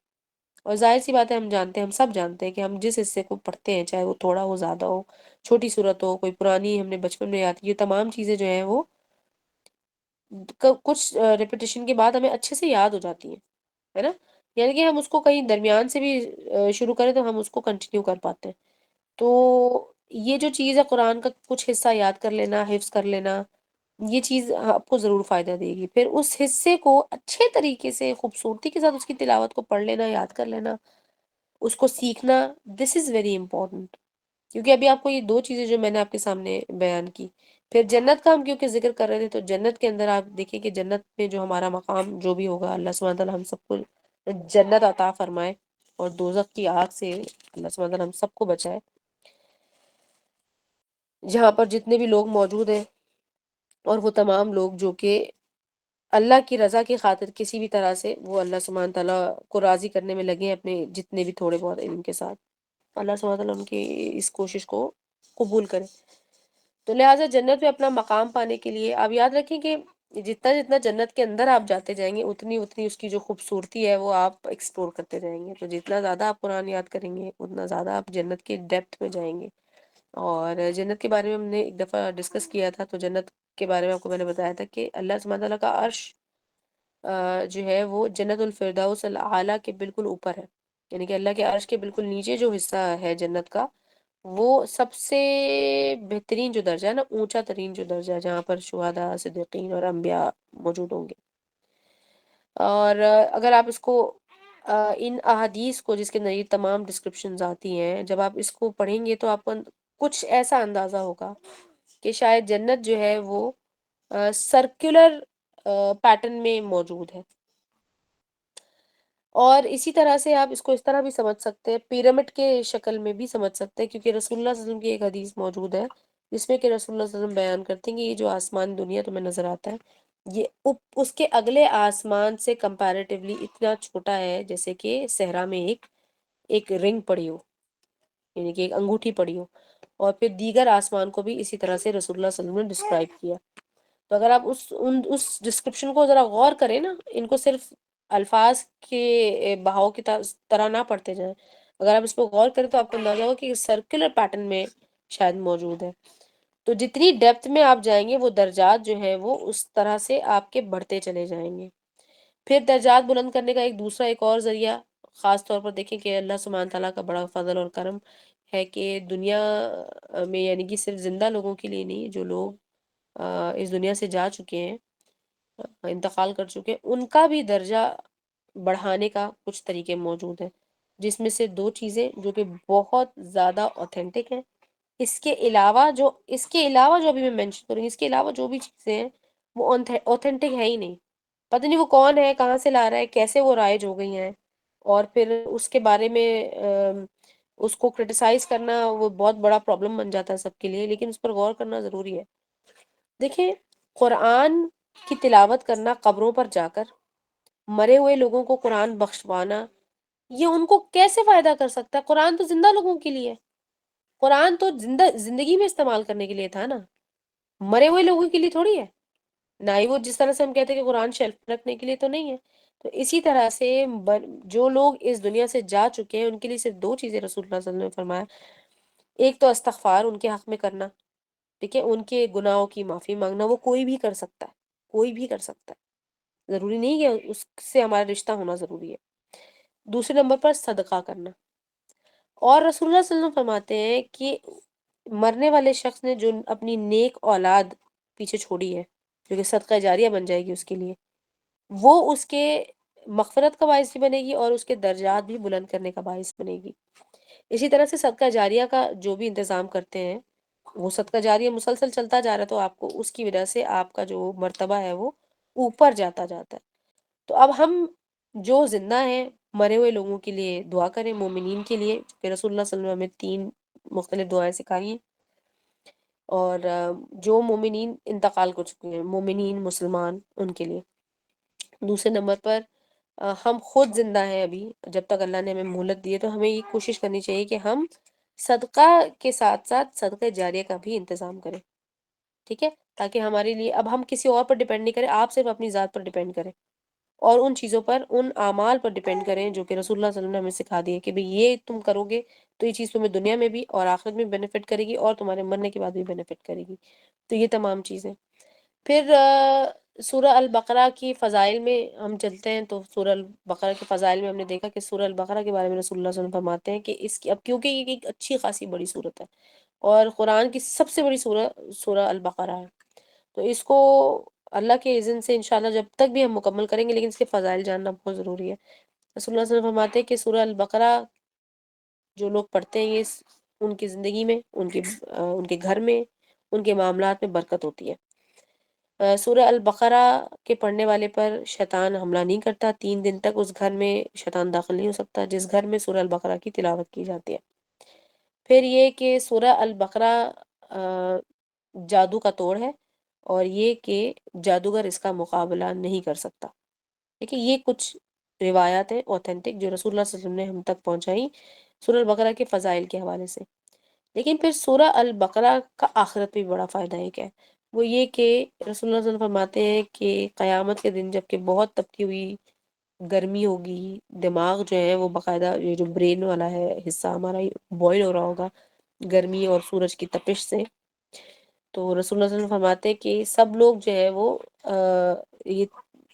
اور ظاہر سی بات ہے، ہم جانتے ہیں، ہم سب جانتے ہیں کہ ہم جس حصے کو پڑھتے ہیں، چاہے وہ تھوڑا ہو، زیادہ ہو، چھوٹی صورت ہو، کوئی پرانی ہم نے بچپن میں یاد کی، یہ تمام چیزیں جو ہیں وہ کچھ ریپیٹیشن کے بعد ہمیں اچھے سے یاد ہو جاتی ہیں، ہے نا، یعنی کہ ہم اس کو کہیں درمیان سے بھی شروع کریں تو ہم اس کو کنٹینیو کر پاتے ہیں۔ تو یہ جو چیز ہے قرآن کا کچھ حصہ یاد کر لینا، حفظ کر لینا، یہ چیز آپ کو ضرور فائدہ دے گی۔ پھر اس حصے کو اچھے طریقے سے خوبصورتی کے ساتھ اس کی تلاوت کو پڑھ لینا، یاد کر لینا، اس کو سیکھنا، دس از ویری امپورٹنٹ، کیونکہ ابھی آپ کو یہ دو چیزیں جو میں نے آپ کے سامنے بیان کی۔ پھر جنت کا ہم کیونکہ ذکر کر رہے تھے تو جنت کے اندر آپ دیکھیں کہ جنت میں جو ہمارا مقام جو بھی ہوگا، اللہ سبحانہ تعالیٰ ہم سب کو جنت عطا فرمائے، اور دوزخ کی آگ سے اللہ سبحانہ تعالیٰ ہم سب کو بچائے، جہاں پر جتنے بھی لوگ موجود ہیں، اور وہ تمام لوگ جو کہ اللہ کی رضا کی خاطر کسی بھی طرح سے وہ اللہ سبحانہ تعالیٰ کو راضی کرنے میں لگے ہیں اپنے جتنے بھی تھوڑے بہت علم کے ساتھ، اللہ سبحانہ تعالیٰ ان کی اس کوشش کو قبول کرے۔ تو لہٰذا جنت میں اپنا مقام پانے کے لیے آپ یاد رکھیں کہ جتنا جتنا جنت کے اندر آپ جاتے جائیں گے اتنی اتنی اس کی جو خوبصورتی ہے وہ آپ ایکسپلور کرتے جائیں گے، تو جتنا زیادہ آپ قرآن یاد کریں گے اتنا زیادہ آپ جنت کی ڈیپتھ میں جائیں گے۔ اور جنت کے بارے میں ہم نے ایک دفعہ ڈسکس کیا تھا، تو جنت کے بارے میں آپ کو میں نے بتایا تھا کہ اللہ سبحانہ تعالیٰ کا عرش جو ہے وہ جنت الفردوس الاعلیٰ کے بالکل اوپر ہے، یعنی کہ اللہ کے عرش کے بالکل نیچے جو حصہ ہے جنت کا، وہ سب سے بہترین جو درجہ ہے نا، اونچا ترین جو درجہ ہے، جہاں پر شہداء، صدیقین اور انبیاء موجود ہوں گے۔ اور اگر آپ اس کو ان احادیث کو جس کے اندر یہ تمام ڈسکرپشنز آتی ہیں، جب آپ اس کو پڑھیں گے تو آپ کو کچھ ایسا اندازہ ہوگا کہ شاید جنت جو ہے وہ سرکولر پیٹرن میں موجود ہے۔ اور اسی طرح سے آپ اس کو اس طرح بھی سمجھ سکتے ہیں، پیرامڈ کے شکل میں بھی سمجھ سکتے ہیں، کیونکہ رسول اللہ صلی اللہ علیہ وسلم کی ایک حدیث موجود ہے جس میں کہ رسول اللہ صلی اللہ علیہ وسلم بیان کرتے ہیں کہ یہ جو آسمان دنیا تمہیں نظر آتا ہے، یہ اس کے اگلے آسمان سے کمپیریٹیولی اتنا چھوٹا ہے جیسے کہ صحرا میں ایک رنگ پڑی ہو، یعنی کہ ایک انگوٹھی پڑی ہو۔ اور پھر دیگر آسمان کو بھی اسی طرح سے رسول اللہ صلی اللہ علیہ وسلم نے ڈسکرائب کیا۔ تو اگر آپ اس ڈسکرپشن کو ذرا غور کریں نا، ان کو صرف الفاظ کے بہاؤ کی طرح نہ پڑھتے جائیں، اگر آپ اس کو غور کریں تو آپ کو اندازہ ہوگا کہ سرکولر پیٹرن میں شاید موجود ہے۔ تو جتنی ڈیپتھ میں آپ جائیں گے وہ درجات جو ہیں وہ اس طرح سے آپ کے بڑھتے چلے جائیں گے۔ پھر درجات بلند کرنے کا ایک اور ذریعہ، خاص طور پر دیکھیں کہ اللہ سبحانہ تعالیٰ کا بڑا فضل اور کرم ہے کہ دنیا میں، یعنی کہ صرف زندہ لوگوں کے لیے نہیں، جو لوگ اس دنیا سے جا چکے ہیں، انتقال کر چکے ہیں، ان کا بھی درجہ بڑھانے کا کچھ طریقے موجود ہیں، جس میں سے دو چیزیں جو کہ بہت زیادہ اوتھینٹک ہیں۔ اس کے علاوہ جو ابھی میں مینشن کروں گی، اس کے علاوہ جو بھی چیزیں ہیں وہ اوتھینٹک ہے ہی نہیں، پتہ نہیں وہ کون ہے، کہاں سے لا رہا ہے، کیسے وہ رائج ہو گئی ہیں، اور پھر اس کے بارے میں اس کو کرٹیسائز کرنا وہ بہت بڑا پرابلم بن جاتا ہے سب کے لیے، لیکن اس پر غور کرنا ضروری ہے۔ دیکھیں، قرآن کی تلاوت کرنا قبروں پر جا کر، مرے ہوئے لوگوں کو قرآن بخشوانا، یہ ان کو کیسے فائدہ کر سکتا ہے؟ قرآن تو زندہ لوگوں کے لیے ہے، قرآن تو زندگی میں استعمال کرنے کے لیے تھا نا، مرے ہوئے لوگوں کے لیے تھوڑی ہے۔ نہ ہی وہ جس طرح سے ہم کہتے ہیں کہ قرآن شیلف رکھنے کے لیے تو نہیں ہے۔ تو اسی طرح سے جو لوگ اس دنیا سے جا چکے ہیں ان کے لیے صرف دو چیزیں رسول اللہ صلی اللہ علیہ وسلم نے فرمایا، ایک تو استغفار ان کے حق میں کرنا، ٹھیک ہے، ان کے گناہوں کی معافی مانگنا، وہ کوئی بھی کر سکتا ہے، کوئی بھی کر سکتا ہے، ضروری نہیں کہ اس سے ہمارا رشتہ ہونا ضروری ہے۔ دوسرے نمبر پر صدقہ کرنا، اور رسول اللہ صلی اللہ علیہ وسلم فرماتے ہیں کہ مرنے والے شخص نے جو اپنی نیک اولاد پیچھے چھوڑی ہے، جو کہ صدقہ جاریہ بن جائے گی اس کے لیے، وہ اس کے مغفرت کا باعث بھی بنے گی اور اس کے درجات بھی بلند کرنے کا باعث بنے گی۔ اسی طرح سے صدقہ جاریہ کا جو بھی انتظام کرتے ہیں، وہ صدقہ جاریہ مسلسل چلتا جا رہا ہے، تو آپ کو اس کی وجہ سے آپ کا جو مرتبہ ہے وہ اوپر جاتا جاتا ہے۔ تو اب ہم جو زندہ ہیں، مرے ہوئے لوگوں کے لیے دعا کریں، مومنین کے لیے کہ رسول اللہ صلی اللہ علیہ وسلم نے 3 مختلف دعائیں سکھائی ہیں، اور جو مومنین انتقال کر چکے ہیں، مومنین مسلمان، ان کے لیے۔ دوسرے نمبر پر ہم خود زندہ ہیں ابھی، جب تک اللہ نے ہمیں مہلت دی ہے، تو ہمیں یہ کوشش کرنی چاہیے کہ ہم صدقہ کے ساتھ ساتھ صدقہ جاریہ کا بھی انتظام کریں، ٹھیک ہے، تاکہ ہمارے لیے اب ہم کسی اور پر ڈیپینڈ نہیں کریں، آپ صرف اپنی ذات پر ڈیپینڈ کریں، اور ان چیزوں پر، ان اعمال پر ڈیپینڈ کریں جو کہ رسول اللہ صلی اللہ علیہ وسلم نے ہمیں سکھا دی ہے کہ بھئی یہ تم کرو گے تو یہ چیز تمہیں دنیا میں بھی اور آخرت میں بینیفٹ کرے گی، اور تمہارے مرنے کے بعد بھی بینیفٹ کرے گی۔ تو یہ تمام چیزیں پھر سورہ البقرہ کی فضائل میں ہم چلتے ہیں، تو سورہ البقرہ کے فضائل میں ہم نے دیکھا کہ سورہ البقرہ کے بارے میں رسول اللہ صلی اللہ علیہ وسلم فرماتے ہیں کہ اس کی، اب کیونکہ یہ ایک اچھی خاصی بڑی صورت ہے اور قرآن کی سب سے بڑی سورہ البقرہ ہے، تو اس کو اللہ کے اذن سے انشاءاللہ جب تک بھی ہم مکمل کریں گے، لیکن اس کے فضائل جاننا بہت ضروری ہے۔ رسول اللہ صلی اللہ علیہ وسلم فرماتے ہیں کہ سورہ البقرہ جو لوگ پڑھتے ہیں، یہ ان کی زندگی میں، ان کے گھر میں، ان کے معاملات میں برکت ہوتی ہے۔ سورہ البقرہ کے پڑھنے والے پر شیطان حملہ نہیں کرتا، 3 دن تک اس گھر میں شیطان داخل نہیں ہو سکتا جس گھر میں سورہ البقرہ کی تلاوت کی جاتی ہے۔ پھر یہ کہ سورہ البقرہ جادو کا توڑ ہے، اور یہ کہ جادوگر اس کا مقابلہ نہیں کر سکتا۔ دیکھیں، یہ کچھ روایات ہیں اوتھینٹک جو رسول اللہ صلی اللہ علیہ وسلم نے ہم تک پہنچائی سورہ البقرہ کے فضائل کے حوالے سے۔ لیکن پھر سورہ البقرہ کا آخرت پہ بھی بڑا فائدہ ہے کیا ہے، وہ یہ کہ رسول اللہ صلی اللہ علیہ وسلم فرماتے ہیں کہ قیامت کے دن جب کہ بہت تپتی ہوئی گرمی ہوگی، دماغ جو ہے وہ باقاعدہ یہ جو برین والا ہے حصہ ہمارا بوائل ہو رہا ہوگا گرمی اور سورج کی تپش سے، تو رسول اللہ صلی اللہ علیہ وسلم فرماتے ہیں کہ سب لوگ جو ہے وہ یہ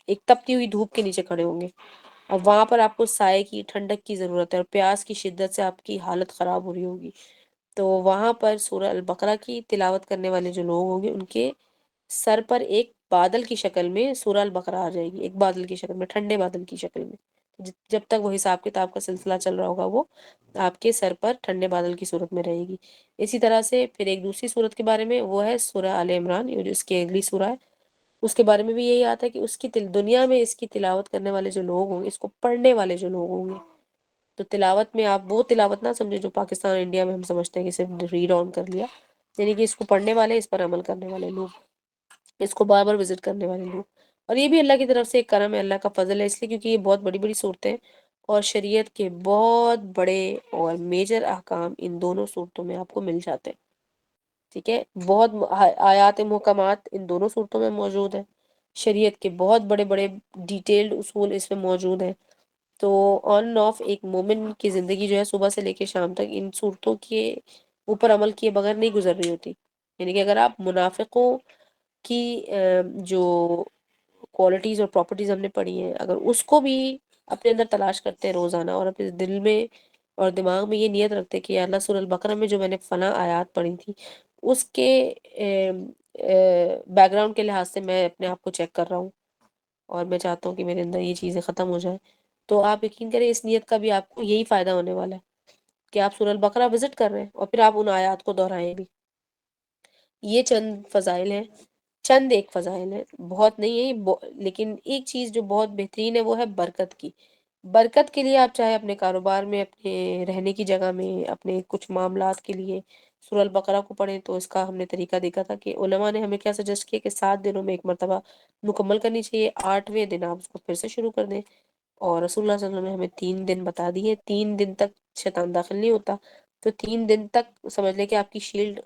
ایک تپتی ہوئی دھوپ کے نیچے کھڑے ہوں گے، اور وہاں پر آپ کو سائے کی ٹھنڈک کی ضرورت ہے، اور پیاس کی شدت سے آپ کی حالت خراب ہو رہی ہوگی، تو وہاں پر سورہ البقرہ کی تلاوت کرنے والے جو لوگ ہوں گے ان کے سر پر ایک بادل کی شکل میں سورہ البقرہ آ جائے گی، ایک بادل کی شکل میں، ٹھنڈے بادل کی شکل میں، جب تک وہ حساب کتاب کا سلسلہ چل رہا ہوگا وہ آپ کے سر پر ٹھنڈے بادل کی صورت میں رہے گی۔ اسی طرح سے پھر ایک دوسری صورت کے بارے میں وہ ہے سورہ آل عمران، یہ جو اس کی اگلی سورہ ہے، اس کے بارے میں بھی یہی آتا ہے کہ اس کی دنیا میں اس کی تلاوت کرنے والے جو لوگ ہوں گے، اس کو پڑھنے والے جو لوگ ہوں گے، تو تلاوت میں آپ وہ تلاوت نہ سمجھے جو پاکستان اور انڈیا میں ہم سمجھتے ہیں کہ صرف ریڈ آن کر لیا، یعنی کہ اس کو پڑھنے والے، اس پر عمل کرنے والے لوگ، اس کو بار بار وزٹ کرنے والے لوگ، اور یہ بھی اللہ کی طرف سے ایک کرم ہے، اللہ کا فضل ہے، اس لیے کیونکہ یہ بہت بڑی بڑی صورتیں ہیں اور شریعت کے بہت بڑے اور میجر احکام ان دونوں صورتوں میں آپ کو مل جاتے ہیں، ٹھیک ہے، بہت آیات محکمات ان دونوں صورتوں میں موجود ہیں، شریعت کے بہت بڑے بڑے ڈیٹیلڈ اصول اس میں موجود ہیں، تو آن اینڈ آف ایک مومن کی زندگی جو ہے صبح سے لے کے شام تک ان صورتوں کے اوپر عمل کیے بغیر نہیں گزر رہی ہوتی، یعنی کہ اگر آپ منافقوں کی جو کوالٹیز اور پراپرٹیز ہم نے پڑھی ہیں، اگر اس کو بھی اپنے اندر تلاش کرتے ہیں روزانہ، اور اپنے دل میں اور دماغ میں یہ نیت رکھتے ہیں کہ یا اللہ سورہ البقرہ میں جو میں نے فلاں آیات پڑھی تھی اس کے بیک گراؤنڈ کے لحاظ سے میں اپنے آپ کو چیک کر رہا ہوں اور میں چاہتا ہوں کہ میرے اندر یہ چیزیں ختم ہو جائیں، تو آپ یقین کریں اس نیت کا بھی آپ کو یہی فائدہ ہونے والا ہے کہ آپ سورہ البقرہ وزٹ کر رہے ہیں اور پھر آپ ان آیات کو دہرائیں بھی۔ یہ چند فضائل ہیں، چند ایک فضائل ہیں، بہت نہیں ہے لیکن ایک چیز جو بہت بہترین ہے وہ ہے برکت کی۔ برکت کے لیے آپ چاہے اپنے کاروبار میں، اپنے رہنے کی جگہ میں، اپنے کچھ معاملات کے لیے سورہ البقرہ کو پڑھیں، تو اس کا ہم نے طریقہ دیکھا تھا کہ علماء نے ہمیں کیا سجیسٹ کیا کہ 7 دنوں میں ایک مرتبہ مکمل کرنی چاہیے، 8ویں دن آپ اس کو پھر سے شروع کر دیں، اور رسول اللہ صلی اللہ علیہ وسلم نے ہمیں 3 دن بتا دیے، 3 دن تک شیطان داخل نہیں ہوتا، تو 3 دن تک سمجھ لیں کہ آپ کی شیلڈ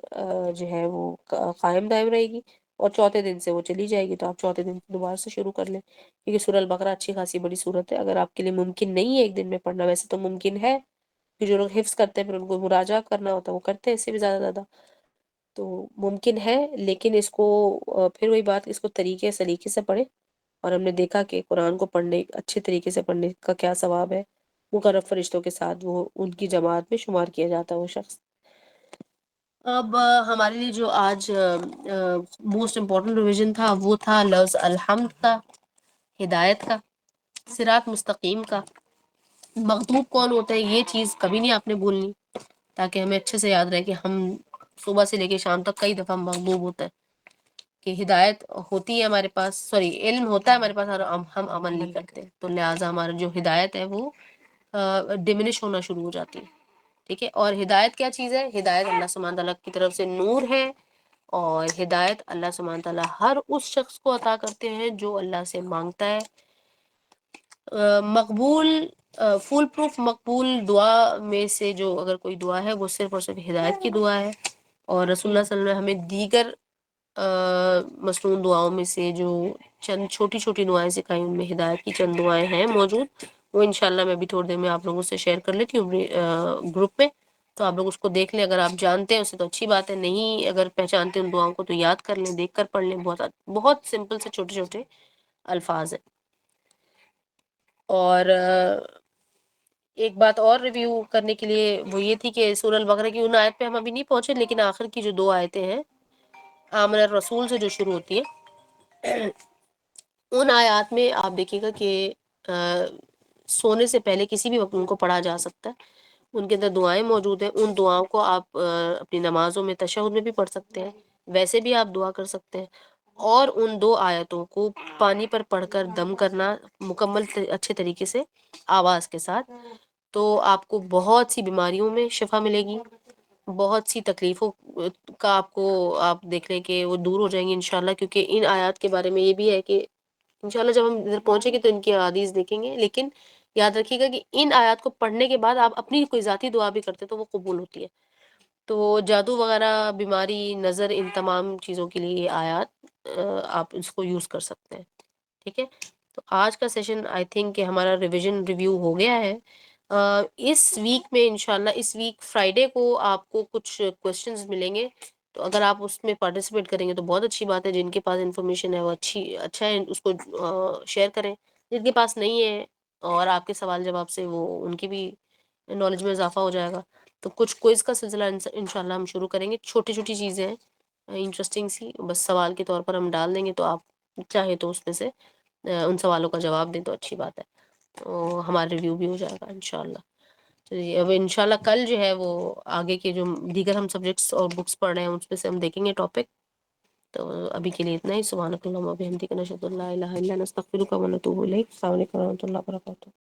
جو ہے وہ قائم دائم رہے گی، اور چوتھے دن سے وہ چلی جائے گی، تو آپ چوتھے دن دوبارہ سے شروع کر لیں، کیونکہ سورہ البقرہ اچھی خاصی بڑی صورت ہے، اگر آپ کے لیے ممکن نہیں ہے ایک دن میں پڑھنا، ویسے تو ممکن ہے کہ جو لوگ حفظ کرتے ہیں پھر ان کو مراجعہ کرنا ہوتا ہے وہ کرتے ہیں اس سے بھی زیادہ، تو ممکن ہے، لیکن اس کو پھر وہی بات، اس کو طریقے سلیقے سے پڑھیں، اور ہم نے دیکھا کہ قرآن کو پڑھنے اچھے طریقے سے پڑھنے کا کیا ثواب ہے، مقرب فرشتوں کے ساتھ وہ ان کی جماعت میں شمار کیا جاتا ہے وہ شخص۔ اب ہمارے لیے جو آج موسٹ امپورٹنٹ ریویژن تھا وہ تھا لفظ الحمد کا، ہدایت کا، صراط مستقیم کا، مغضوب کون ہوتا ہے یہ چیز کبھی نہیں آپ نے بھولنی، تاکہ ہمیں اچھے سے یاد رہے کہ ہم صبح سے لے کے شام تک کئی دفعہ مغضوب ہوتا ہے، کہ ہدایت ہوتی ہے ہمارے پاس، سوری علم ہوتا ہے ہمارے پاس اور ہم عمل نہیں کرتے، تو لہٰذا ہمارا جو ہدایت ہے وہ ڈمنش ہونا شروع ہو جاتی ہے، ٹھیک ہے، اور ہدایت کیا چیز ہے؟ ہدایت اللہ سبحانہ تعالیٰ کی طرف سے نور ہے، اور ہدایت اللہ سبحانہ تعالیٰ ہر اس شخص کو عطا کرتے ہیں جو اللہ سے مانگتا ہے۔ مقبول فول پروف مقبول دعا میں سے جو اگر کوئی دعا ہے وہ صرف اور صرف ہدایت کی دعا ہے، اور رسول اللہ صلی اللہ علیہ وسلم نے ہمیں دیگر مصنون دعاؤں میں سے جو چند چھوٹی چھوٹی دعائیں سکھائیں، ان میں ہدایت کی چند دعائیں ہیں موجود، وہ انشاءاللہ میں بھی تھوڑی دیر میں آپ لوگوں سے شیئر کر لیتی ہوں گروپ میں، تو آپ لوگ اس کو دیکھ لیں، اگر آپ جانتے ہیں اسے تو اچھی بات ہے، نہیں اگر پہچانتے ان دعاؤں کو تو یاد کر لیں، دیکھ کر پڑھ لیں، بہت بہت سمپل سے چھوٹے چھوٹے الفاظ ہیں۔ اور ایک بات اور ریویو کرنے کے لیے وہ یہ تھی کہ سورہ البقرہ کی ان آیت پہ ہم ابھی نہیں پہنچے، لیکن آخر کی جو 2 آیتیں ہیں آمن الرسول سے جو شروع ہوتی ہے، ان آیات میں آپ دیکھیے گا کہ سونے سے پہلے کسی بھی وقت ان کو پڑھا جا سکتا ہے، ان کے اندر دعائیں موجود ہیں، ان دعاؤں کو آپ اپنی نمازوں میں تشہد میں بھی پڑھ سکتے ہیں، ویسے بھی آپ دعا کر سکتے ہیں، اور ان 2 آیتوں کو پانی پر پڑھ کر دم کرنا مکمل اچھے طریقے سے آواز کے ساتھ، تو آپ کو بہت سی بیماریوں میں شفا ملے گی، بہت سی تکلیفوں کا آپ دیکھ لیں کہ وہ دور ہو جائیں گی انشاءاللہ، کیونکہ ان آیات کے بارے میں یہ بھی ہے کہ انشاءاللہ جب ہم ادھر پہنچیں گے تو ان کی احادیث دیکھیں گے، لیکن یاد رکھیے گا کہ ان آیات کو پڑھنے کے بعد آپ اپنی کوئی ذاتی دعا بھی کرتے تو وہ قبول ہوتی ہے، تو جادو وغیرہ، بیماری، نظر، ان تمام چیزوں کے لیے یہ آیات آپ اس کو یوز کر سکتے ہیں. ٹھیک ہے. تو آج کا سیشن آئی تھنک کہ ہمارا ریویژن ریویو ہو گیا ہے. اس ویک میں انشاءاللہ اس ویک فرائیڈے کو آپ کو کچھ کوشچنز ملیں گے. تو اگر آپ اس میں پارٹیسپیٹ کریں گے تو بہت اچھی بات ہے. جن کے پاس انفارمیشن ہے وہ اچھا ہے، اس کو شیئر کریں. جن کے پاس نہیں ہے اور آپ کے سوال جواب سے وہ ان کی بھی نالج میں اضافہ ہو جائے گا. تو کچھ کوئز کا سلسلہ انشاءاللہ ہم شروع کریں گے. چھوٹی چھوٹی چیزیں ہیں، انٹرسٹنگ سی، بس سوال کے طور پر ہم ڈال دیں گے. تو آپ چاہے تو اس میں سے ان سوالوں کا جواب دیں تو اچھی بات ہے. تو ہمارا ریویو بھی ہو جائے گا انشاءاللہ. چلیے اب انشاءاللہ کل جو ہے وہ آگے کے جو دیگر ہم سبجیکٹس اور بکس پڑھ رہے ہیں اس پہ سے ہم دیکھیں گے ٹاپک. تو ابھی کے لیے اتنا ہی. سبحانک اللہم و بحمدک، نشہد ان لا الہ الا انت، نستغفرک و نتوب الیک. السلام علیکم و رحمۃ اللہ وبرکاتہ.